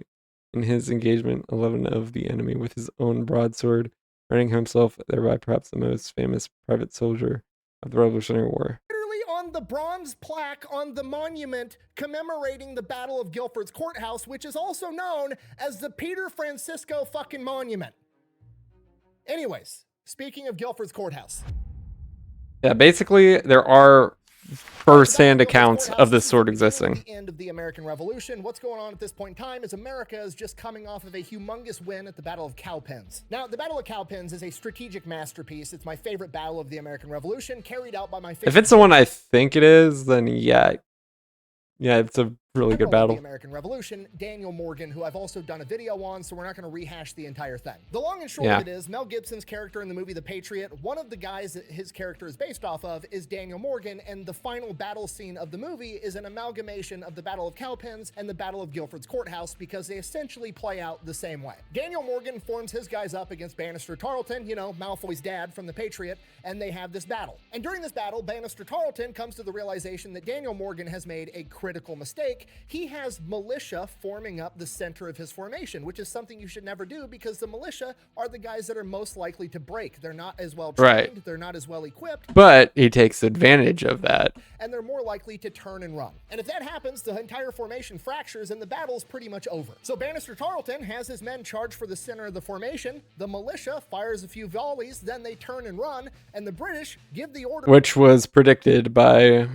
in his engagement 11 of the enemy with his own broadsword, rendering himself thereby perhaps the most famous private soldier of the Revolutionary War. On the bronze plaque on the monument commemorating the Battle of Guilford's Courthouse, which is also known as the Peter Francisco fucking Monument. Anyways, speaking of Guilford's Courthouse. Yeah, basically there are first-hand accounts of this sword existing. The end of the American Revolution. What's going on at this point in time is America is just coming off of a humongous win at the Battle of Cowpens. Now, the Battle of Cowpens is a strategic masterpiece. It's my favorite battle of the American Revolution, carried out by my favorite... If it's the one I think it is, then yeah, it's a really good battle. The American Revolution, Daniel Morgan, who I've also done a video on, so we're not going to rehash the entire thing. The long and short of it is, Mel Gibson's character in the movie The Patriot, one of the guys that his character is based off of is Daniel Morgan, and the final battle scene of the movie is an amalgamation of the Battle of Cowpens and the Battle of Guilford's Courthouse because they essentially play out the same way. Daniel Morgan forms his guys up against Bannister Tarleton, you know, Malfoy's dad from The Patriot, and they have this battle. And during this battle, Bannister Tarleton comes to the realization that Daniel Morgan has made a critical mistake. He has militia forming up the center of his formation, which is something you should never do because the militia are the guys that are most likely to break. They're not as well trained, they're not as well equipped. But he takes advantage of that. And they're more likely to turn and run. And if that happens, the entire formation fractures and the battle's pretty much over. So Bannister Tarleton has his men charge for the center of the formation, the militia fires a few volleys, then they turn and run, and the British give the order, which was predicted by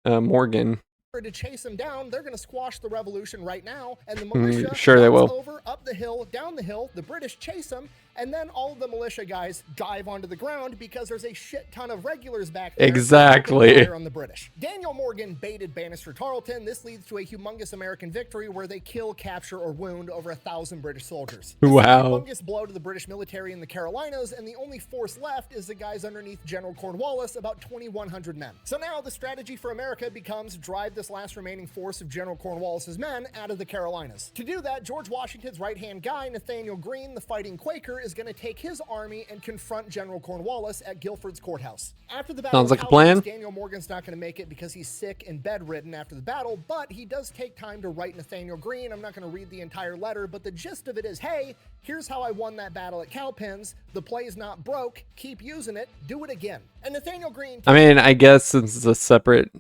Morgan, to chase them down. They're going to squash the revolution right now, and the militia sure they will. Over, up the hill, down the hill. The British chase them, and then all of the militia guys dive onto the ground because there's a shit ton of regulars back there. Exactly. On the British. Daniel Morgan baited Bannister Tarleton. This leads to a humongous American victory where they kill, capture, or wound over 1,000 British soldiers. This wow. is a humongous blow to the British military in the Carolinas, and the only force left is the guys underneath General Cornwallis, about 2,100 men. So now the strategy for America becomes drive this last remaining force of General Cornwallis's men out of the Carolinas. To do that, George Washington's right-hand guy, Nathaniel Greene, the fighting Quaker, is going to take his army and confront General Cornwallis at Guilford's Courthouse. After the battle, sounds like a plan. Daniel Morgan's not going to make it because he's sick and bedridden after the battle, but he does take time to write Nathaniel Greene. I'm not going to read the entire letter, but the gist of it is, hey, here's how I won that battle at Cowpens. The play's not broke. Keep using it. Do it again. And Nathaniel Greene... I mean, I guess since it's a separate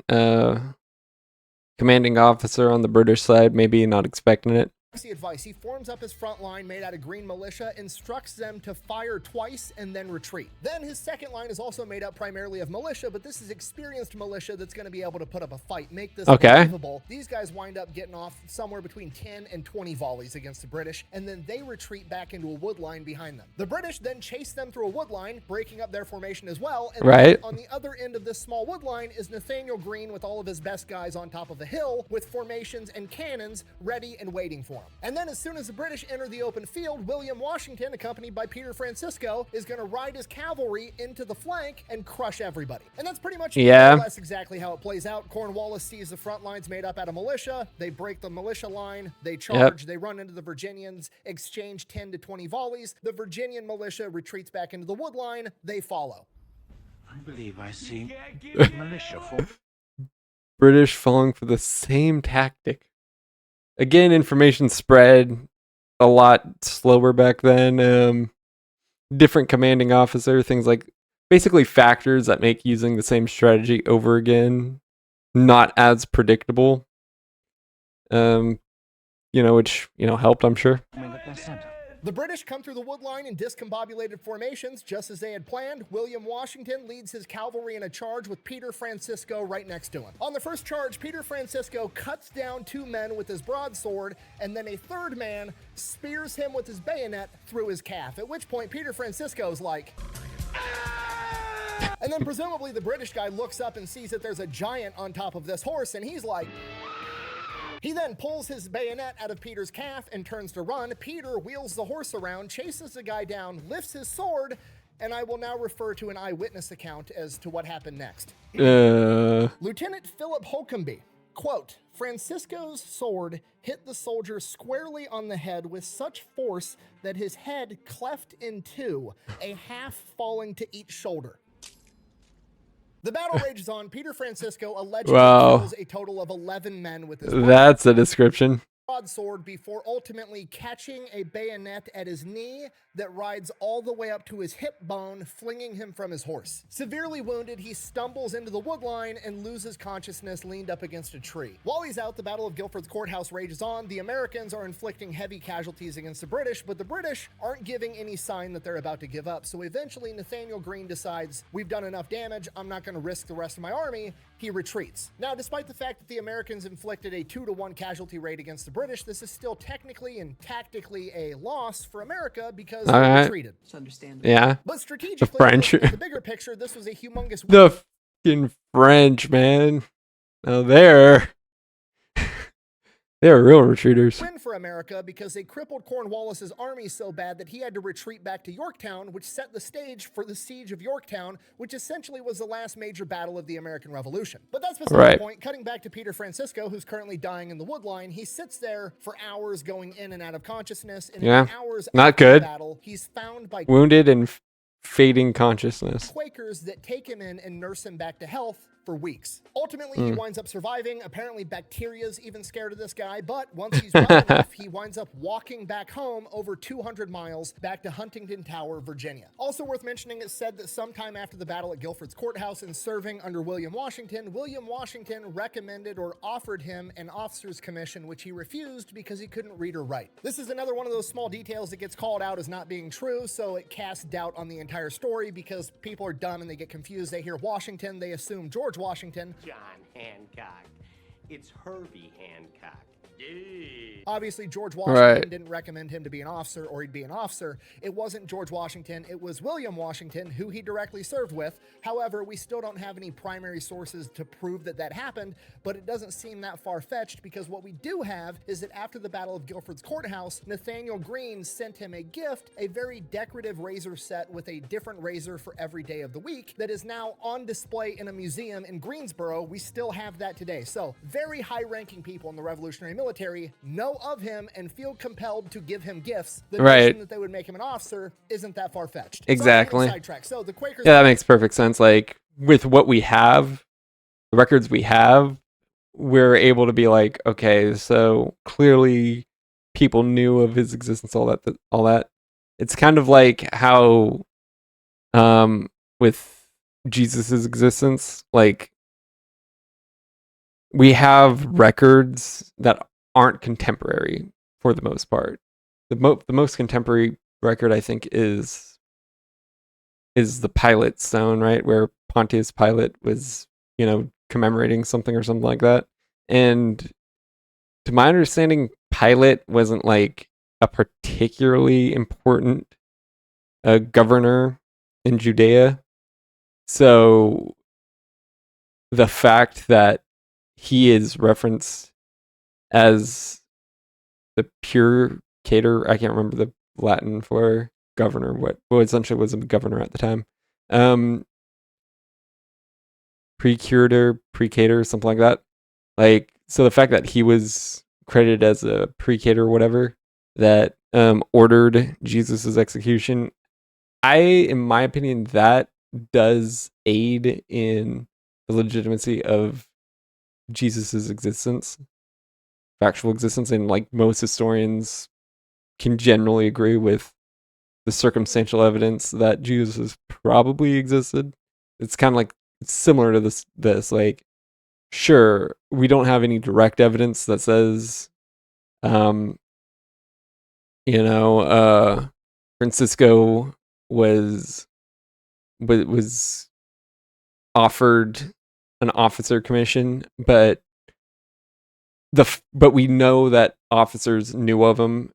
commanding officer on the British side, maybe not expecting it. Advice. He forms up his front line made out of Green militia, instructs them to fire twice and then retreat. Then his second line is also made up primarily of militia, but this is experienced militia that's going to be able to put up a fight, make this believable. These guys wind up getting off somewhere between 10 and 20 volleys against the British, and then they retreat back into a wood line behind them. The British then chase them through a wood line, breaking up their formation as well, and then on the other end of this small wood line is Nathaniel Greene with all of his best guys on top of a hill with formations and cannons ready and waiting for him. And then as soon as the British enter the open field, William Washington, accompanied by Peter Francisco, is going to ride his cavalry into the flank and crush everybody. And that's pretty much more or less exactly how it plays out. Cornwallis sees the front lines made up out of militia. They break the militia line. They charge. They run into the Virginians, exchange 10 to 20 volleys. The Virginian militia retreats back into the wood line. They follow. I believe I see militia for. British falling for the same tactic. Again, information spread a lot slower back then. Different commanding officer, things like basically factors that make using the same strategy over again not as predictable. Which helped, I'm sure. The British come through the wood line in discombobulated formations, just as they had planned. William Washington leads his cavalry in a charge with Peter Francisco right next to him. On the first charge, Peter Francisco cuts down 2 men with his broadsword, and then a third man spears him with his bayonet through his calf, at which point Peter Francisco's like... And then presumably the British guy looks up and sees that there's a giant on top of this horse, and he's like... He then pulls his bayonet out of Peter's calf and turns to run. Peter wheels the horse around, chases the guy down, lifts his sword, and I will now refer to an eyewitness account as to what happened next. Lieutenant Philip Holcombe, quote, Francisco's sword hit the soldier squarely on the head with such force that his head cleft in two, a half falling to each shoulder. The battle rages on. Peter Francisco allegedly kills a total of 11 men with his That's a description. broadsword before ultimately catching a bayonet at his knee that rides all the way up to his hip bone, flinging him from his horse. Severely wounded, he stumbles into the wood line and loses consciousness leaned up against a tree. While he's out, the Battle of Guilford's Courthouse rages on. The Americans are inflicting heavy casualties against the British, but the British aren't giving any sign that they're about to give up. So eventually Nathaniel Greene decides, we've done enough damage, I'm not going to risk the rest of my army. He retreats. Now, despite the fact that the Americans inflicted a 2-to-1 casualty rate against the British, this is still technically and tactically a loss for America because they retreated. It's understandable. Yeah. But strategically, the French. the bigger picture, this was a humongous win. The fucking French, man. Now they're real retreaters. Win for America because they crippled Cornwallis's army so bad that he had to retreat back to Yorktown, which set the stage for the siege of Yorktown, which essentially was the last major battle of the American Revolution. But that's beside the point. Cutting back to Peter Francisco, who's currently dying in the woodline, he sits there for hours going in and out of consciousness, and in hours not after good. the battle, he's found by wounded and fading consciousness. Quakers that take him in and nurse him back to health for weeks. Ultimately, he winds up surviving. Apparently, bacteria's even scared of this guy, but once he's well enough, he winds up walking back home over 200 miles back to Huntington Tower, Virginia. Also worth mentioning, it's said that sometime after the battle at Guilford's Courthouse and serving under William Washington recommended or offered him an officer's commission, which he refused because he couldn't read or write. This is another one of those small details that gets called out as not being true, so it casts doubt on the entire story because people are dumb and they get confused. They hear Washington, they assume George Washington. John Hancock. It's Herbie Hancock. Obviously, George Washington didn't recommend him to be an officer or he'd be an officer. It wasn't George Washington, it was William Washington, who he directly served with. However, we still don't have any primary sources to prove that that happened, but it doesn't seem that far-fetched because what we do have is that after the Battle of Guilford's Courthouse, Nathaniel Greene sent him a gift, a very decorative razor set with a different razor for every day of the week that is now on display in a museum in Greensboro. We still have that today. So, very high-ranking people in the Revolutionary military know of him and feel compelled to give him gifts. The notion that they would make him an officer isn't that far-fetched. Exactly. So the Quakers... Yeah, that makes perfect sense. Like, with what we have, the records we have, we're able to be like, okay, so clearly people knew of his existence, all that. It's kind of like how, with Jesus's existence, like, we have records that aren't contemporary for the most part. The most contemporary record, I think, is the Pilate stone, right, where Pontius Pilate was, commemorating something or something like that. And to my understanding, Pilate wasn't like a particularly important governor in Judea. So the fact that he is referenced as the Purgator, I can't remember the Latin for governor, what essentially was a governor at the time. Precator, something like that. Like, so the fact that he was credited as a precator or whatever that ordered Jesus's execution, in my opinion, that does aid in the legitimacy of Jesus's existence, factual existence, and like most historians can generally agree with the circumstantial evidence that Jesus probably existed. It's kind of like it's similar to this like, sure, we don't have any direct evidence that says Francisco was offered an officer commission, but we know that officers knew of him,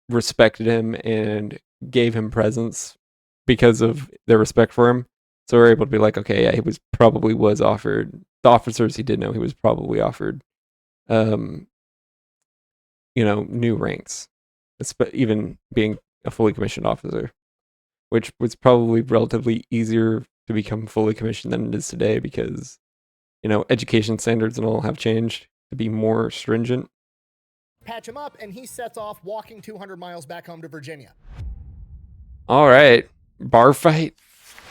respected him, and gave him presents because of their respect for him. So we're able to be like, okay, yeah, he was offered, the officers he did know, he was probably offered new ranks, even being a fully commissioned officer, which was probably relatively easier to become fully commissioned than it is today because, education standards and all have changed to be more stringent. Patch him up, and he sets off walking 200 miles back home to Virginia. All right, bar fight.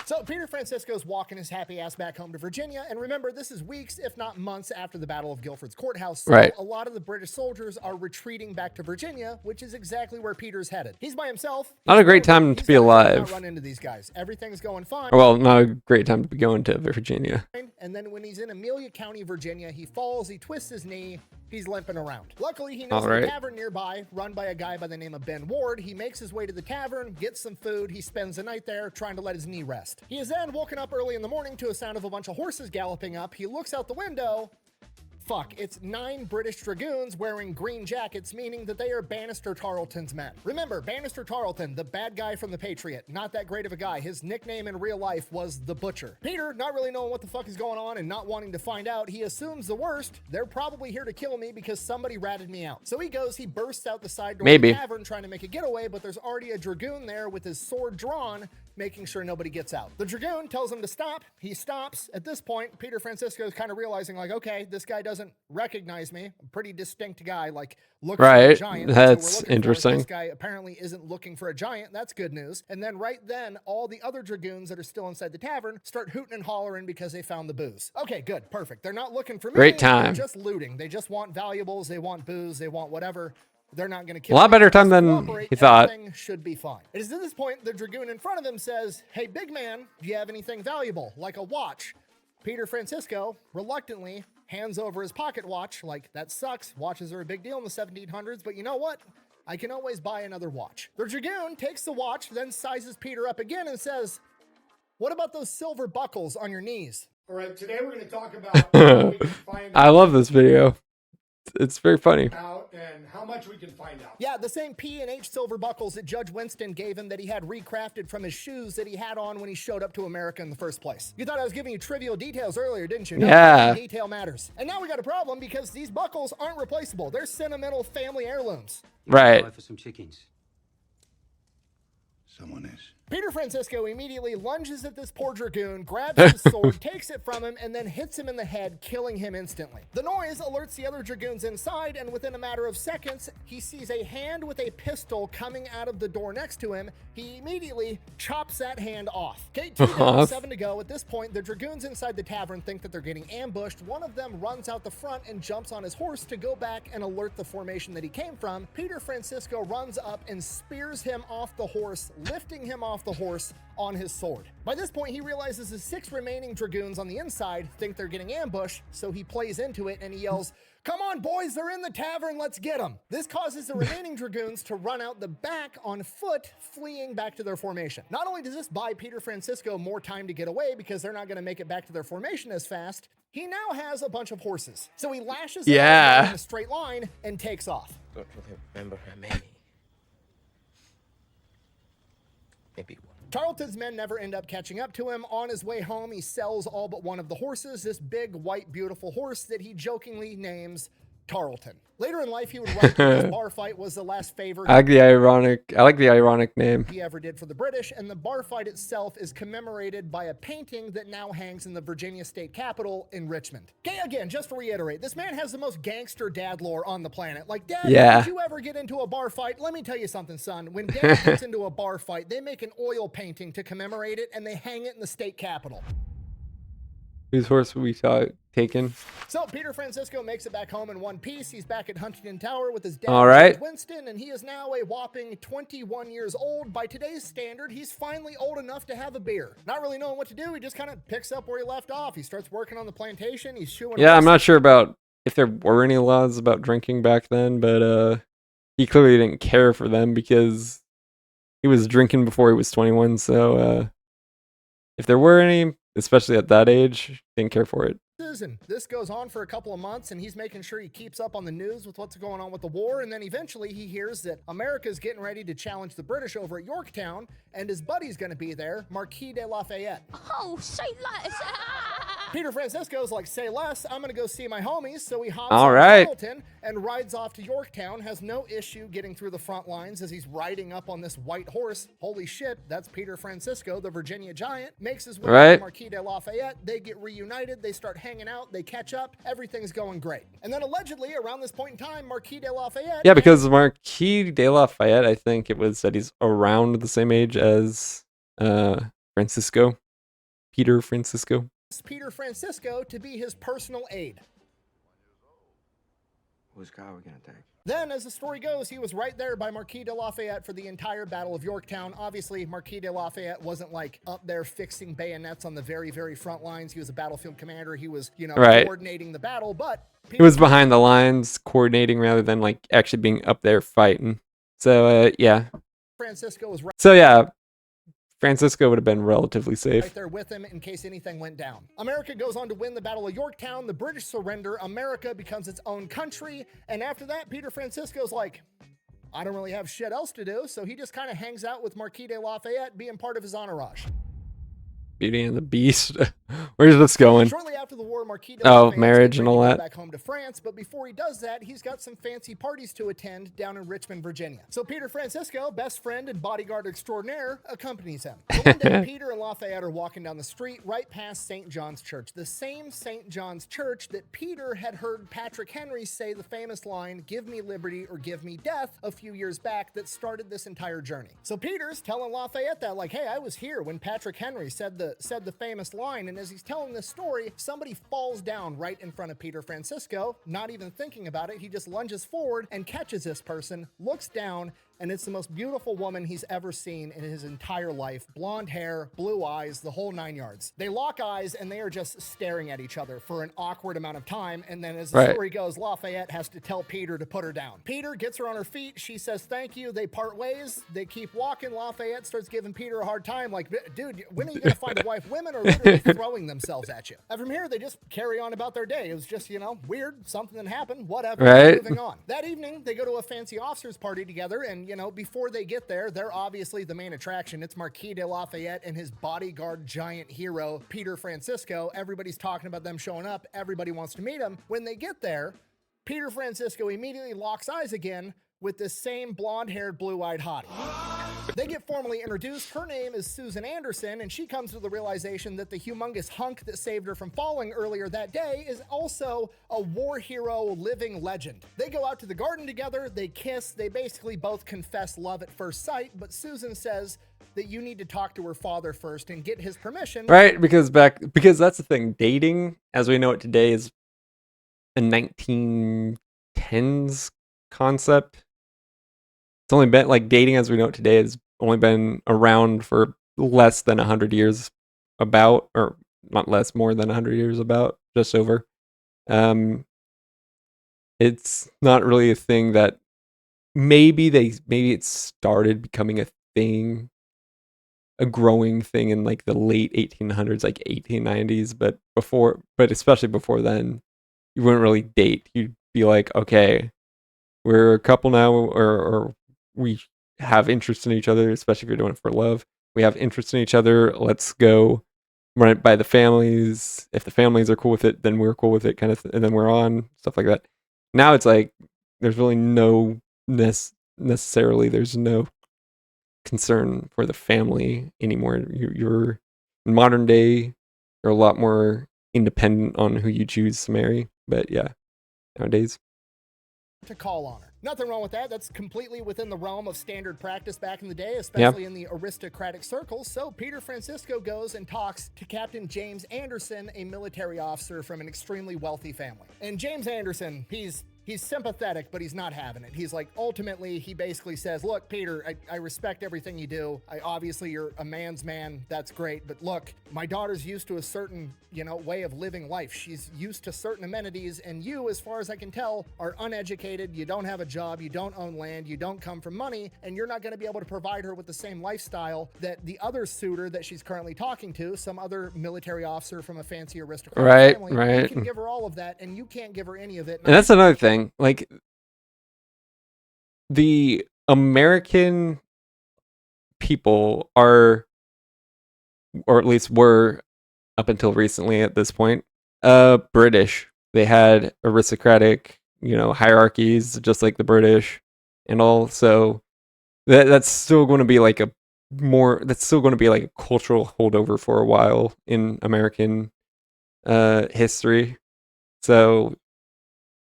So Peter Francisco's walking his happy ass back home to Virginia, and remember, this is weeks, if not months, after the Battle of Guilford's Courthouse, so right. A lot of the British soldiers are retreating back to Virginia, which is exactly where Peter's headed. He's by himself. Not a great time to be alive. Run into these guys. Everything's going fine. Well, not a great time to be going to Virginia. And then when he's in Amelia County, Virginia, he falls, he twists his knee, he's limping around. Luckily, he knows a tavern nearby, run by a guy by the name of Ben Ward. He makes his way to the tavern, gets some food, he spends the night there, trying to let his knee rest. He is then woken up early in the morning to a sound of a bunch of horses galloping up. He looks out the window. Fuck, it's 9 British dragoons wearing green jackets, meaning that they are Bannister Tarleton's men. Remember, Bannister Tarleton, the bad guy from The Patriot, not that great of a guy. His nickname in real life was The Butcher. Peter, not really knowing what the fuck is going on and not wanting to find out, he assumes the worst. They're probably here to kill me because somebody ratted me out. So he bursts out the side door of the tavern trying to make a getaway, but there's already a dragoon there with his sword drawn, making sure nobody gets out. The dragoon tells him to stop. He stops. At this point, Peter Francisco is kind of realizing, like, okay, this guy doesn't recognize me. I'm a pretty distinct guy, like, looks like a giant. That's interesting. This guy apparently isn't looking for a giant. That's good news. And then right then, all the other dragoons that are still inside the tavern start hooting and hollering because they found the booze. Okay, good, perfect. They're not looking for me. Great time. They're just looting. They just want valuables. They want booze. They want whatever. They're not going to kill a lot better time than he thought. Everything should be fine. It is at this point the dragoon in front of him says, "Hey, big man, do you have anything valuable, like a watch?" Peter Francisco reluctantly hands over his pocket watch, like, that sucks. Watches are a big deal in the 1700s, but you know what? I can always buy another watch. The dragoon takes the watch, then sizes Peter up again and says, "What about those silver buckles on your knees?" All right, today we're going to talk about how we can find I love this video. It's very funny. out and how much we can find out. Yeah, the same P&H silver buckles that Judge Winston gave him that he had recrafted from his shoes that he had on when he showed up to America in the first place. You thought I was giving you trivial details earlier, didn't you? No, yeah. Detail matters. And now we got a problem because these buckles aren't replaceable. They're sentimental family heirlooms. Right. For some chickens. Someone is. Peter Francisco immediately lunges at this poor dragoon, grabs his sword, takes it from him, and then hits him in the head, killing him instantly. The noise alerts the other dragoons inside, and within a matter of seconds, he sees a hand with a pistol coming out of the door next to him. He immediately chops that hand off. Okay, 2 down, 7 to go. At this point, the dragoons inside the tavern think that they're getting ambushed. One of them runs out the front and jumps on his horse to go back and alert the formation that he came from. Peter Francisco runs up and spears him off the horse, lifting him off the horse on his sword. By this point, he realizes the 6 remaining dragoons on the inside think they're getting ambushed, so he plays into it and he yells, "Come on, boys, they're in the tavern, let's get them." This causes the remaining dragoons to run out the back on foot, fleeing back to their formation. Not only does this buy Peter Francisco more time to get away because they're not going to make it back to their formation as fast, he now has a bunch of horses. So he lashes out in a straight line and takes off. Don't really remember her, maybe. Maybe one. Tarleton's men never end up catching up to him. On his way home, he sells all but one of the horses, this big, white, beautiful horse that he jokingly names Tarleton. Later in life, he would write that this bar fight was the last favor I like the ironic name. he ever did for the British, and the bar fight itself is commemorated by a painting that now hangs in the Virginia State Capitol in Richmond. Okay, again, just to reiterate, this man has the most gangster dad lore on the planet. Like, Dad, Yeah. did you ever get into a bar fight? Let me tell you something, son. When Dad gets into a bar fight, they make an oil painting to commemorate it, and they hang it in the state capitol. Whose horse were we taking? So Peter Francisco makes it back home in one piece. He's back at Huntington Tower with his dad, All right. George Winston, and he is now a whopping 21 years old. By today's standard, he's finally old enough to have a beer. Not really knowing what to do, he just kind of picks up where he left off. He starts working on the plantation. He's chewing. Yeah, I'm not sure about if there were any laws about drinking back then, but he clearly didn't care for them because he was drinking before he was 21. So if there were any, especially at that age, didn't care for it. And this goes on for a couple of months, and he's making sure he keeps up on the news with what's going on with the war. And then eventually he hears that America's getting ready to challenge the British over at Yorktown, and his buddy's going to be there, Marquis de Lafayette. Oh, say less. Peter Francisco's like, say less, I'm going to go see my homies. So he hops All on right. Tarleton and rides off to Yorktown, has no issue getting through the front lines as he's riding up on this white horse. Holy shit, that's Peter Francisco, the Virginia giant. Makes his way Right. to Marquis de Lafayette. They get reunited. They start hanging out. They catch up. Everything's going great. And then allegedly, around this point in time, Marquis de Lafayette... Yeah, because Marquis de Lafayette, I think it was that he's around the same age as Francisco. Peter Francisco. Peter Francisco to be his personal aide. Whose car are we gonna take? Then, as the story goes, he was right there by Marquis de Lafayette for the entire Battle of Yorktown. Obviously, Marquis de Lafayette wasn't like up there fixing bayonets on the very, very front lines. He was a battlefield commander. He was, Right. coordinating the battle, but... He was behind the lines, coordinating rather than like actually being up there fighting. So yeah. Francisco was right. So yeah, Francisco would have been relatively safe. Right there with him in case anything went down. America goes on to win the Battle of Yorktown. The British surrender. America becomes its own country. And after that, Peter Francisco's like, I don't really have shit else to do. So he just kind of hangs out with Marquis de Lafayette, being part of his entourage. Beauty and the Beast. Where's this going? Shortly after the war, Marquis de Oh, Lafayette's marriage getting and all ready to go that. back home to France, but before he does that, he's got some fancy parties to attend down in Richmond, Virginia. So Peter Francisco, best friend and bodyguard extraordinaire, accompanies him. So one day, Peter and Lafayette are walking down the street right past St. John's Church, the same St. John's Church that Peter had heard Patrick Henry say the famous line, "Give me liberty or give me death," a few years back that started this entire journey. So Peter's telling Lafayette that, like, hey, I was here when Patrick Henry said the famous line, and as he's telling this story, somebody falls down right in front of Peter Francisco. Not even thinking about it, he just lunges forward and catches this person, looks down, and it's the most beautiful woman he's ever seen in his entire life. Blonde hair, blue eyes, the whole 9 yards. They lock eyes and they are just staring at each other for an awkward amount of time, and then as the Right. story goes, Lafayette has to tell Peter to put her down. Peter gets her on her feet, she says thank you, they part ways, they keep walking. Lafayette starts giving Peter a hard time, like, dude, when are you gonna find a wife? Women are literally throwing themselves at you. And from here, they just carry on about their day. It was just, weird, something that happened, whatever, Right. moving on. That evening, they go to a fancy officers party together, and, before they get there, they're obviously the main attraction. It's Marquis de Lafayette and his bodyguard giant hero, Peter Francisco. Everybody's talking about them showing up. Everybody wants to meet him. When they get there, Peter Francisco immediately locks eyes again with this same blonde-haired, blue-eyed hottie. They get formally introduced. Her name is Susan Anderson, and she comes to the realization that the humongous hunk that saved her from falling earlier that day is also a war hero living legend. They go out to the garden together, they kiss, they basically both confess love at first sight, but Susan says that you need to talk to her father first and get his permission. Right, because that's the thing. Dating, as we know it today, is a 1910s concept. It's only been like dating as we know it today has only been around for less than 100 years, about, or not less, more than 100 years, about, just over. It's not really a thing that maybe it started becoming a thing, a growing thing in like the late 1800s, like 1890s, but especially before then, you wouldn't really date. You'd be like, okay, we're a couple now, or we have interest in each other, especially if you're doing it for love. We have interest in each other. Let's go run it by the families. If the families are cool with it, then we're cool with it, kind of, and then we're on, stuff like that. now it's like there's really no necessarily there's no concern for the family anymore. You're in modern day, you're a lot more independent on who you choose to marry. But yeah, nowadays. To call on her. Nothing wrong with that. That's completely within the realm of standard practice back in the day, especially in the aristocratic circles. So Peter Francisco goes and talks to Captain James Anderson, a military officer from an extremely wealthy family. And James Anderson, he's sympathetic, but he's not having it. He's like, ultimately, he basically says, look, Peter, I respect everything you do. Obviously, you're a man's man. That's great. But look, my daughter's used to a certain, way of living life. She's used to certain amenities. And you, as far as I can tell, are uneducated. You don't have a job. You don't own land. You don't come from money. And you're not going to be able to provide her with the same lifestyle that the other suitor that she's currently talking to, some other military officer from a fancy aristocratic family. Right. You can give her all of that, and you can't give her any of it. And that's another thing. Like, the American people are, or at least were up until recently at this point, British. They had aristocratic, hierarchies just like the British and all. So that's still going to be like a cultural holdover for a while in American history. So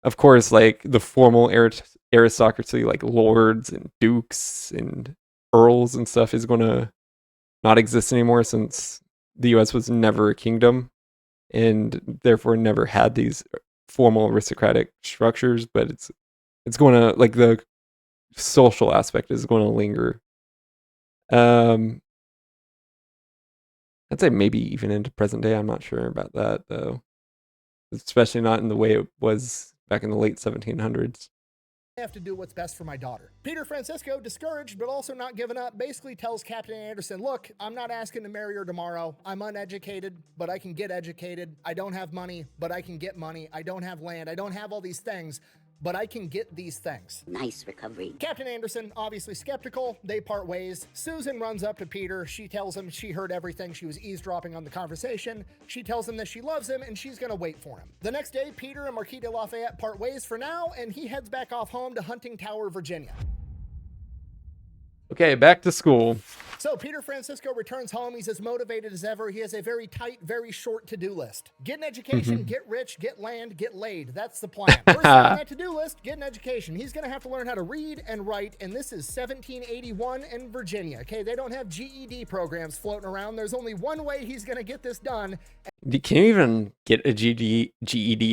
of course, like the formal aristocracy, like lords and dukes and earls and stuff, is going to not exist anymore, since the U.S. was never a kingdom and therefore never had these formal aristocratic structures. But it's going to, like, the social aspect is going to linger. I'd say maybe even into present day. I'm not sure about that though, especially not in the way it was back in the late 1700s. I have to do what's best for my daughter. Peter Francisco, discouraged but also not giving up, basically tells Captain Anderson, look, I'm not asking to marry her tomorrow. I'm uneducated, but I can get educated. I don't have money, but I can get money. I don't have land. I don't have all these things, but I can get these things. Nice recovery. Captain Anderson, obviously skeptical. They part ways. Susan runs up to Peter. She tells him she heard everything. She was eavesdropping on the conversation. She tells him that she loves him and she's going to wait for him. The next day, Peter and Marquis de Lafayette part ways for now, and he heads back off home to Hunting Tower, Virginia. Okay, back to school. So Peter Francisco returns home. He's as motivated as ever. He has a very tight, very short to-do list. Get an education, get rich, get land, get laid. That's the plan. First thing on that to-do list, get an education. He's going to have to learn how to read and write, and this is 1781 in Virginia. Okay, they don't have GED programs floating around. There's only one way he's going to get this done. Can you even get a GED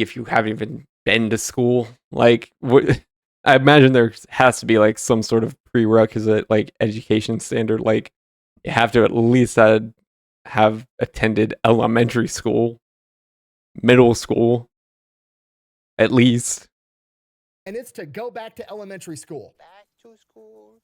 if you haven't even been to school? Like, what? I imagine there has to be like some sort of prerequisite, like, education standard. Like, you have to at least have attended elementary school, middle school, at least. And it's to go back to elementary school. Back to school,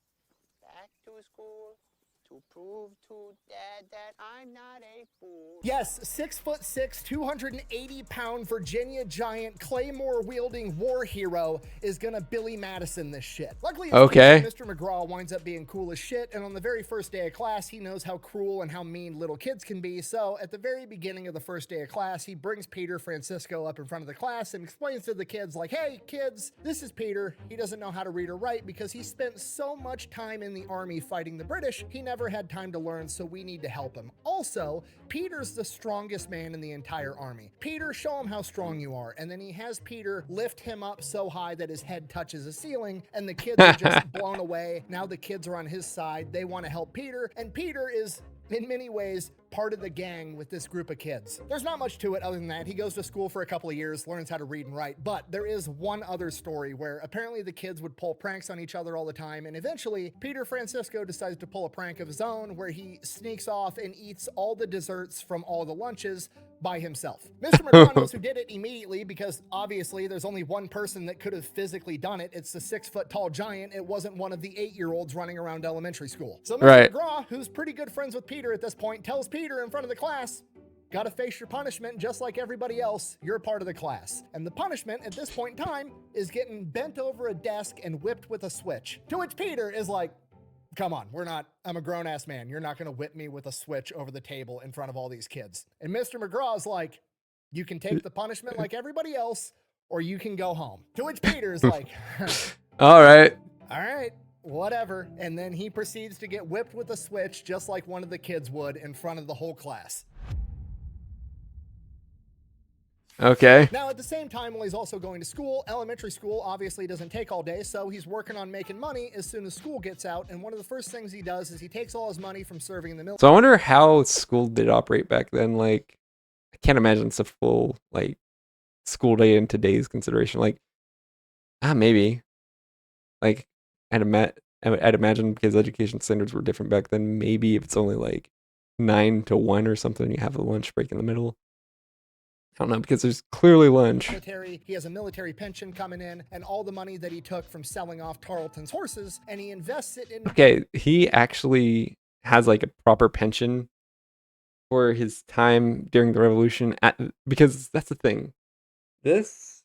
to prove to Dad that I'm not a fool. Yes, 6'6", 280-pound Virginia giant, claymore-wielding war hero is gonna Billy Madison this shit. Luckily, Mr. McGraw winds up being cool as shit, and on the very first day of class, he knows how cruel and how mean little kids can be. So at the very beginning of the first day of class, he brings Peter Francisco up in front of the class and explains to the kids, like, hey, kids, this is Peter. He doesn't know how to read or write because he spent so much time in the army fighting the British, he never had time to learn, so we need to help him. Also, Peter's the strongest man in the entire army. Peter, show him how strong you are. And then he has Peter lift him up so high that his head touches the ceiling, and the kids are just blown away. Now the kids are on his side. They want to help Peter, and Peter is, in many ways, part of the gang with this group of kids. There's not much to it other than that. He goes to school for a couple of years, learns how to read and write, but there is one other story where apparently the kids would pull pranks on each other all the time, and eventually Peter Francisco decides to pull a prank of his own where he sneaks off and eats all the desserts from all the lunches by himself. Mr. McGraw knows who did it immediately because obviously there's only one person that could have physically done it. It's the 6-foot-tall giant. It wasn't one of the 8-year-olds running around elementary school. So Mr. McGraw, who's pretty good friends with Peter at this point, tells Peter in front of the class, gotta face your punishment just like everybody else. You're part of the class. And the punishment at this point in time is getting bent over a desk and whipped with a switch. To which Peter is like, come on, I'm a grown-ass man. You're not going to whip me with a switch over the table in front of all these kids. And Mr. McGraw's like, you can take the punishment like everybody else, or you can go home. To which Peter's like, all right. all right, whatever. And then he proceeds to get whipped with a switch just like one of the kids would in front of the whole class. Okay. Now, at the same time, while he's also going to school, elementary school obviously doesn't take all day, so he's working on making money as soon as school gets out, and one of the first things he does is he takes all his money from serving in the military. So I wonder how school did operate back then. Like, I can't imagine it's a full, like, school day in today's consideration. Like, maybe. Like, I'd imagine because education standards were different back then, maybe if it's only, like, 9 to 1 or something, you have a lunch break in the middle. I don't know, because there's clearly lunch. He has a military pension coming in, and all the money that he took from selling off Tarleton's horses, and he invests it in... Okay, he actually has, like, a proper pension for his time during the revolution, because that's the thing. This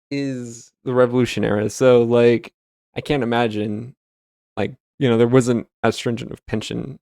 is the revolution era, so, like, I can't imagine, like, you know, there wasn't as stringent of pension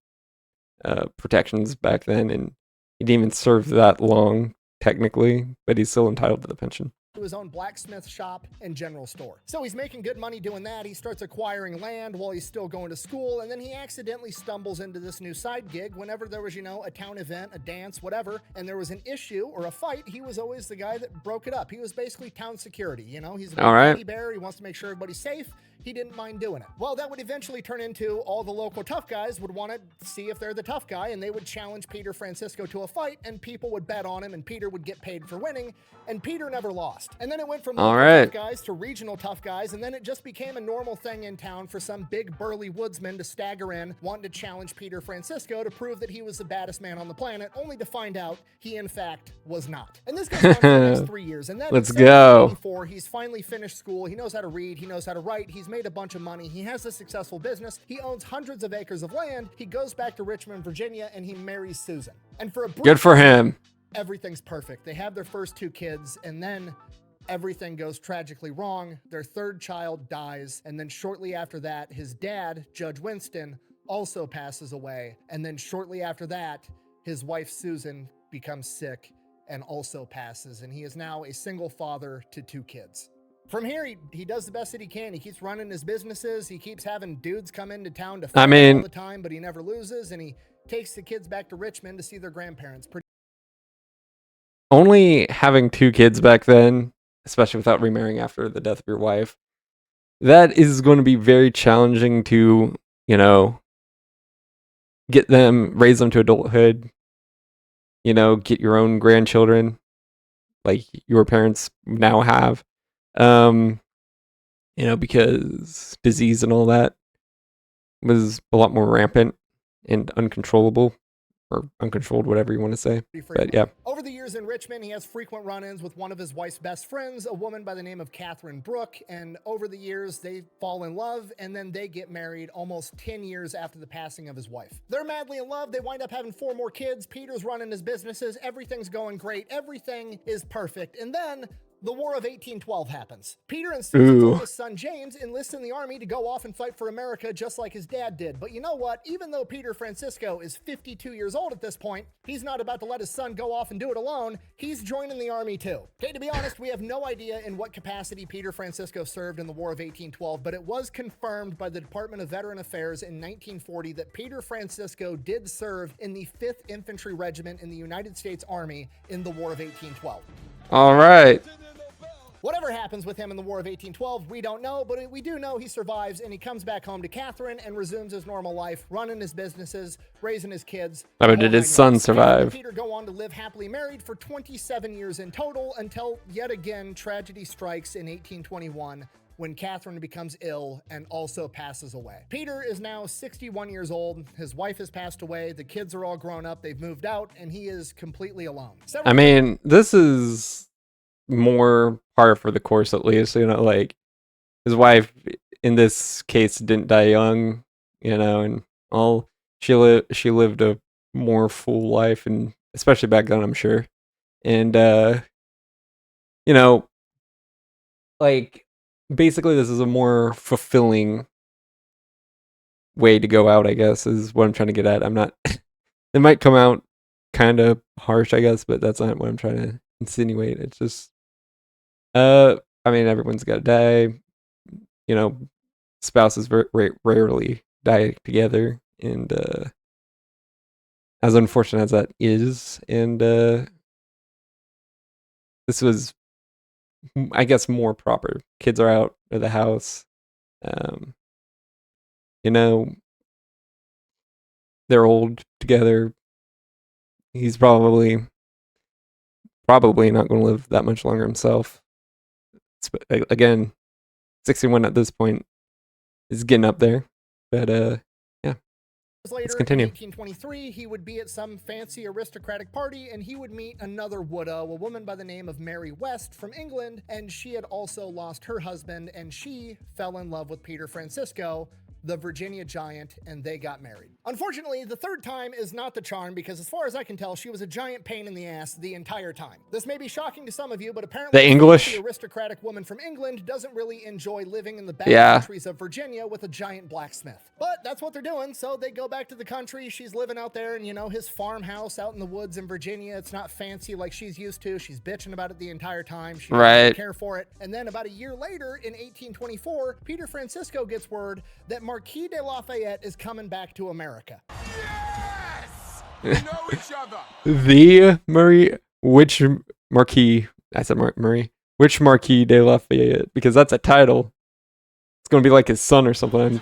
protections back then, and he didn't even serve that long, technically, but he's still entitled to the pension. To his own blacksmith shop and general store. So he's making good money doing that. He starts acquiring land while he's still going to school, and then he accidentally stumbles into this new side gig. Whenever there was, you know, a town event, a dance, whatever, and there was an issue or a fight, he was always the guy that broke it up. He was basically town security, you know? He's a teddy bear. He wants to make sure everybody's safe. He didn't mind doing it. Well, that would eventually turn into all the local tough guys would want to see if they're the tough guy, and they would challenge Peter Francisco to a fight, and people would bet on him, and Peter would get paid for winning, and Peter never lost. And then it went from local tough guys to regional tough guys, and then it just became a normal thing in town for some big burly woodsman to stagger in, wanting to challenge Peter Francisco to prove that he was the baddest man on the planet, only to find out he in fact was not. And this goes on for the next 3 years, and then let's go. He's finally finished school. He knows how to read. He knows how to write. He's made a bunch of money. He has a successful business. He owns hundreds of acres of land. He goes back to Richmond, Virginia, and he marries Susan. And for a brief good for him. Everything's perfect. They have their first 2 kids, and then everything goes tragically wrong. Their third child dies, and then shortly after that, his dad, Judge Winston, also passes away. And then shortly after that, his wife Susan becomes sick and also passes, and he is now a single father to 2 kids. From here, he does the best that he can. He keeps running his businesses. He keeps having dudes come into town to fight all the time, but he never loses, and he takes the kids back to Richmond to see their grandparents. Only having 2 kids back then, especially without remarrying after the death of your wife, that is going to be very challenging to, you know, raise them to adulthood, you know, get your own grandchildren like your parents now have. You know, because disease and all that was a lot more rampant and uncontrollable, or uncontrolled, whatever you want to say. But yeah. Over the years in Richmond, he has frequent run-ins with one of his wife's best friends, a woman by the name of Catherine Brooke, and over the years, they fall in love, and then they get married almost 10 years after the passing of his wife. They're madly in love. They wind up having 4 more kids. Peter's running his businesses. Everything's going great. Everything is perfect. And then the War of 1812 happens. Peter and Susan's son James enlist in the army to go off and fight for America just like his dad did. But you know what? Even though Peter Francisco is 52 years old at this point, he's not about to let his son go off and do it alone. He's joining the army too. Okay, to be honest, we have no idea in what capacity Peter Francisco served in the War of 1812, but it was confirmed by the Department of Veteran Affairs in 1940 that Peter Francisco did serve in the 5th Infantry Regiment in the United States Army in the War of 1812. All right. Whatever happens with him in the War of 1812, we don't know, but we do know he survives, and he comes back home to Catherine and resumes his normal life, running his businesses, raising his kids. But did his son survive? Peter go on to live happily married for 27 years in total, until yet again tragedy strikes in 1821 when Catherine becomes ill and also passes away. Peter is now 61 years old. His wife has passed away. The kids are all grown up. They've moved out, and he is completely alone. I mean, this is more par for the course, at least, you know, like his wife in this case didn't die young, you know, and she lived a more full life, and especially back then, I'm sure. And you know, like basically this is a more fulfilling way to go out, I guess, is what I'm trying to get at. I'm not it might come out kind of harsh, I guess, but that's not what I'm trying to insinuate. It's just I mean, everyone's got to die. You know, spouses rarely die together, and as unfortunate as that is, and this was, I guess, more proper. Kids are out of the house. You know, they're old together. He's probably not going to live that much longer himself. Again, 61 at this point is getting up there, but yeah. Later, let's continue. In 1823, he would be at some fancy aristocratic party, and he would meet another widow, a woman by the name of Mary West from England, and she had also lost her husband, and she fell in love with Peter Francisco, the Virginia giant, and they got married. Unfortunately, the third time is not the charm, because as far as I can tell, she was a giant pain in the ass the entire time. This may be shocking to some of you, but apparently the English aristocratic woman from England doesn't really enjoy living in the back countries of Virginia with a giant blacksmith. But that's what they're doing, so they go back to the country. She's living out there in, you know, his farmhouse out in the woods in Virginia. It's not fancy like she's used to. She's bitching about it the entire time. She doesn't care for it. And then about a year later, in 1824, Peter Francisco gets word that Marquis de Lafayette is coming back to America. Yes! We know each other. The which Marquis? I said Murray. Which Marquis de Lafayette? Because that's a title. It's going to be like his son or something.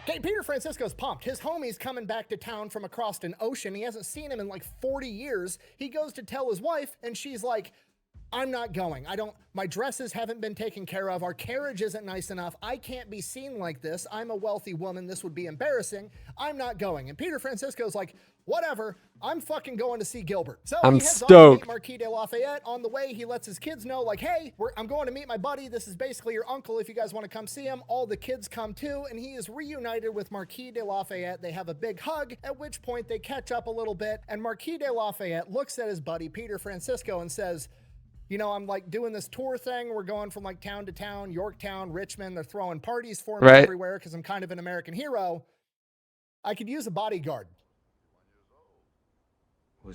Okay, Peter Francisco's pumped. His homie's coming back to town from across an ocean. He hasn't seen him in like 40 years. He goes to tell his wife, and she's like, I'm not going. My dresses haven't been taken care of. Our carriage isn't nice enough. I can't be seen like this. I'm a wealthy woman. This would be embarrassing. I'm not going. And Peter Francisco's like, whatever. I'm fucking going to see Gilbert. So I'm he heads stoked. off to meet Marquis de Lafayette. On the way, he lets his kids know, like, hey, I'm going to meet my buddy. This is basically your uncle if you guys want to come see him. All the kids come too, and he is reunited with Marquis de Lafayette. They have a big hug, at which point they catch up a little bit, and Marquis de Lafayette looks at his buddy, Peter Francisco, and says, you know, I'm like doing this tour thing. We're going from like town to town, Yorktown, Richmond. They're throwing parties for me everywhere because I'm kind of an American hero. I could use a bodyguard.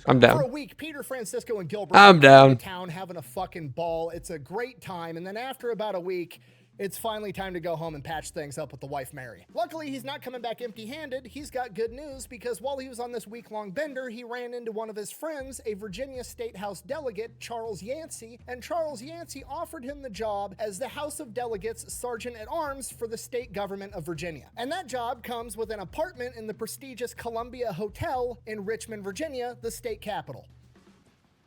I'm down. For a week, Peter Francisco and Gilbert I'm down. in town having a fucking ball. It's a great time. And then after about a week, it's finally time to go home and patch things up with the wife, Mary. Luckily, he's not coming back empty-handed. He's got good news because while he was on this week-long bender, he ran into one of his friends, a Virginia State House delegate, Charles Yancey, and Charles Yancey offered him the job as the House of Delegates Sergeant-at-Arms for the state government of Virginia. And that job comes with an apartment in the prestigious Columbia Hotel in Richmond, Virginia, the state capital.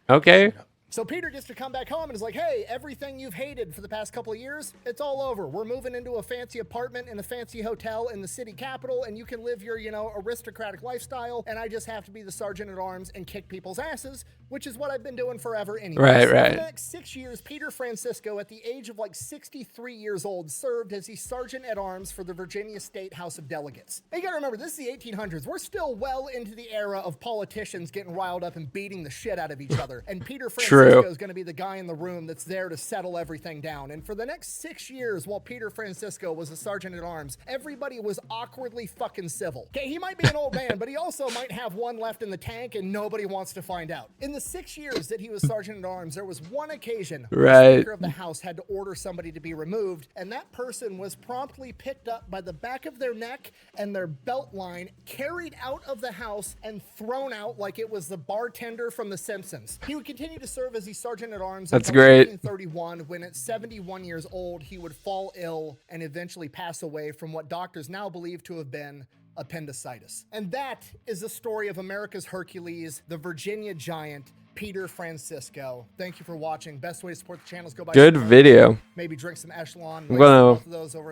Okay. So Peter gets to come back home and is like, hey, everything you've hated for the past couple of years, it's all over. We're moving into a fancy apartment in a fancy hotel in the city capital, and you can live your, you know, aristocratic lifestyle, and I just have to be the sergeant at arms and kick people's asses, which is what I've been doing forever anyway. Right. For the next 6 years, Peter Francisco, at the age of like 63 years old, served as the sergeant at arms for the Virginia State House of Delegates. And you gotta remember, this is the 1800s. We're still well into the era of politicians getting riled up and beating the shit out of each other. And Peter Francisco is going to be the guy in the room that's there to settle everything down. And for the next 6 years, while Peter Francisco was a sergeant at arms, everybody was awkwardly fucking civil. Okay, he might be an old man, but he also might have one left in the tank and nobody wants to find out. In the 6 years that he was sergeant at arms, there was one occasion where the Speaker of the House had to order somebody to be removed, and that person was promptly picked up by the back of their neck and their belt line, carried out of the house and thrown out like it was the bartender from The Simpsons. He would continue to serve as the sergeant at arms until 1931, when at 71 years old, he would fall ill and eventually pass away from what doctors now believe to have been appendicitis. And that is the story of America's Hercules, the Virginia giant, Peter Francisco. Thank you for watching. Best way to support the channel is go buy good video. Maybe drink some Echelon. I'm gonna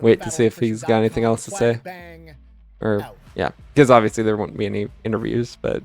wait to see if he's got anything else to say. Or yeah, because obviously there won't be any interviews, but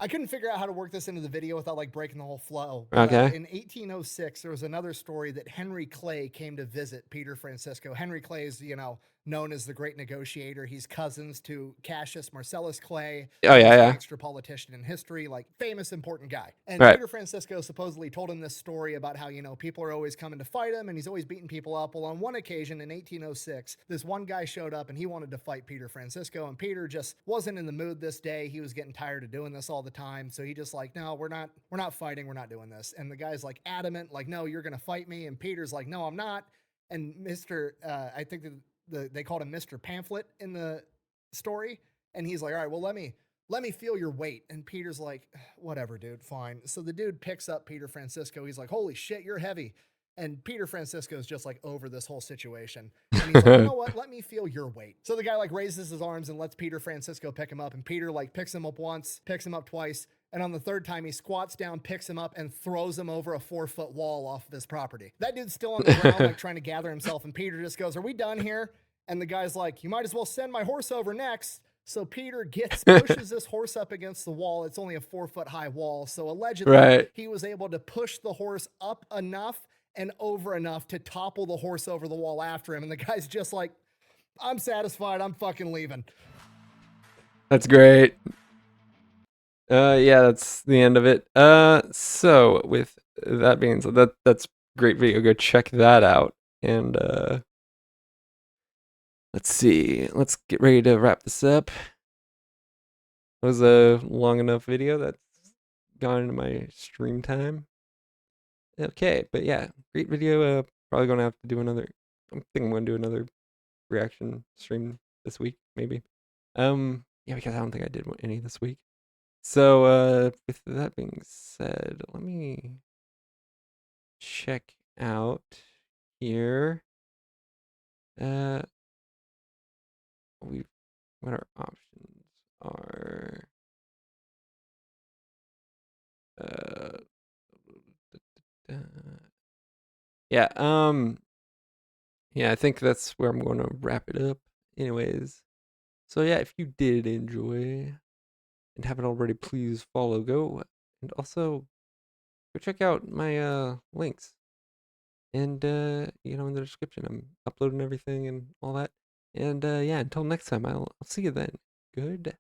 I couldn't figure out how to work this into the video without like breaking the whole flow. Okay. In 1806, there was another story that Henry Clay came to visit Peter Francisco. Henry Clay is, you know, known as the Great Negotiator. He's cousins to Cassius Marcellus Clay. Oh, yeah, yeah. Extra politician in history, like famous, important guy. And Right. Peter Francisco supposedly told him this story about how, you know, people are always coming to fight him and he's always beating people up. Well, on one occasion in 1806, this one guy showed up and he wanted to fight Peter Francisco, and Peter just wasn't in the mood this day. He was getting tired of doing this all the time. So he just like, no, we're not fighting. We're not doing this. And the guy's like adamant, like, no, you're going to fight me. And Peter's like, no, I'm not. And Mr. I think they called him Mr. Pamphlet in the story. And he's like, all right, well, let me feel your weight. And Peter's like, whatever, dude, fine. So the dude picks up Peter Francisco. He's like, holy shit, you're heavy. And Peter Francisco is just like over this whole situation. And he's like, you know what? Let me feel your weight. So the guy like raises his arms and lets Peter Francisco pick him up. And Peter like picks him up once, picks him up twice. And on the third time, he squats down, picks him up, and throws him over a 4-foot wall off of his property. That dude's still on the ground, like trying to gather himself. And Peter just goes, are we done here? And the guy's like, you might as well send my horse over next. So Peter pushes this horse up against the wall. It's only a 4-foot high wall. So allegedly, he was able to push the horse up enough and over enough to topple the horse over the wall after him. And the guy's just like, I'm satisfied. I'm fucking leaving. That's great. Yeah, that's the end of it. So with that being said, that's a great video. Go check that out. And let's see. Let's get ready to wrap this up. It was a long enough video that's gone into my stream time. Okay, but yeah, great video. Probably gonna have to do another. I think I'm gonna do another reaction stream this week, maybe. Yeah, because I don't think I did any this week. So, with that being said, let me check out here. What our options are. Yeah, yeah, I think that's where I'm going to wrap it up. Anyways, so yeah, if you did enjoy and haven't already, please follow, and also go check out my links. And you know, in the description, I'm uploading everything and all that. And yeah, until next time, I'll see you then. Goodbye.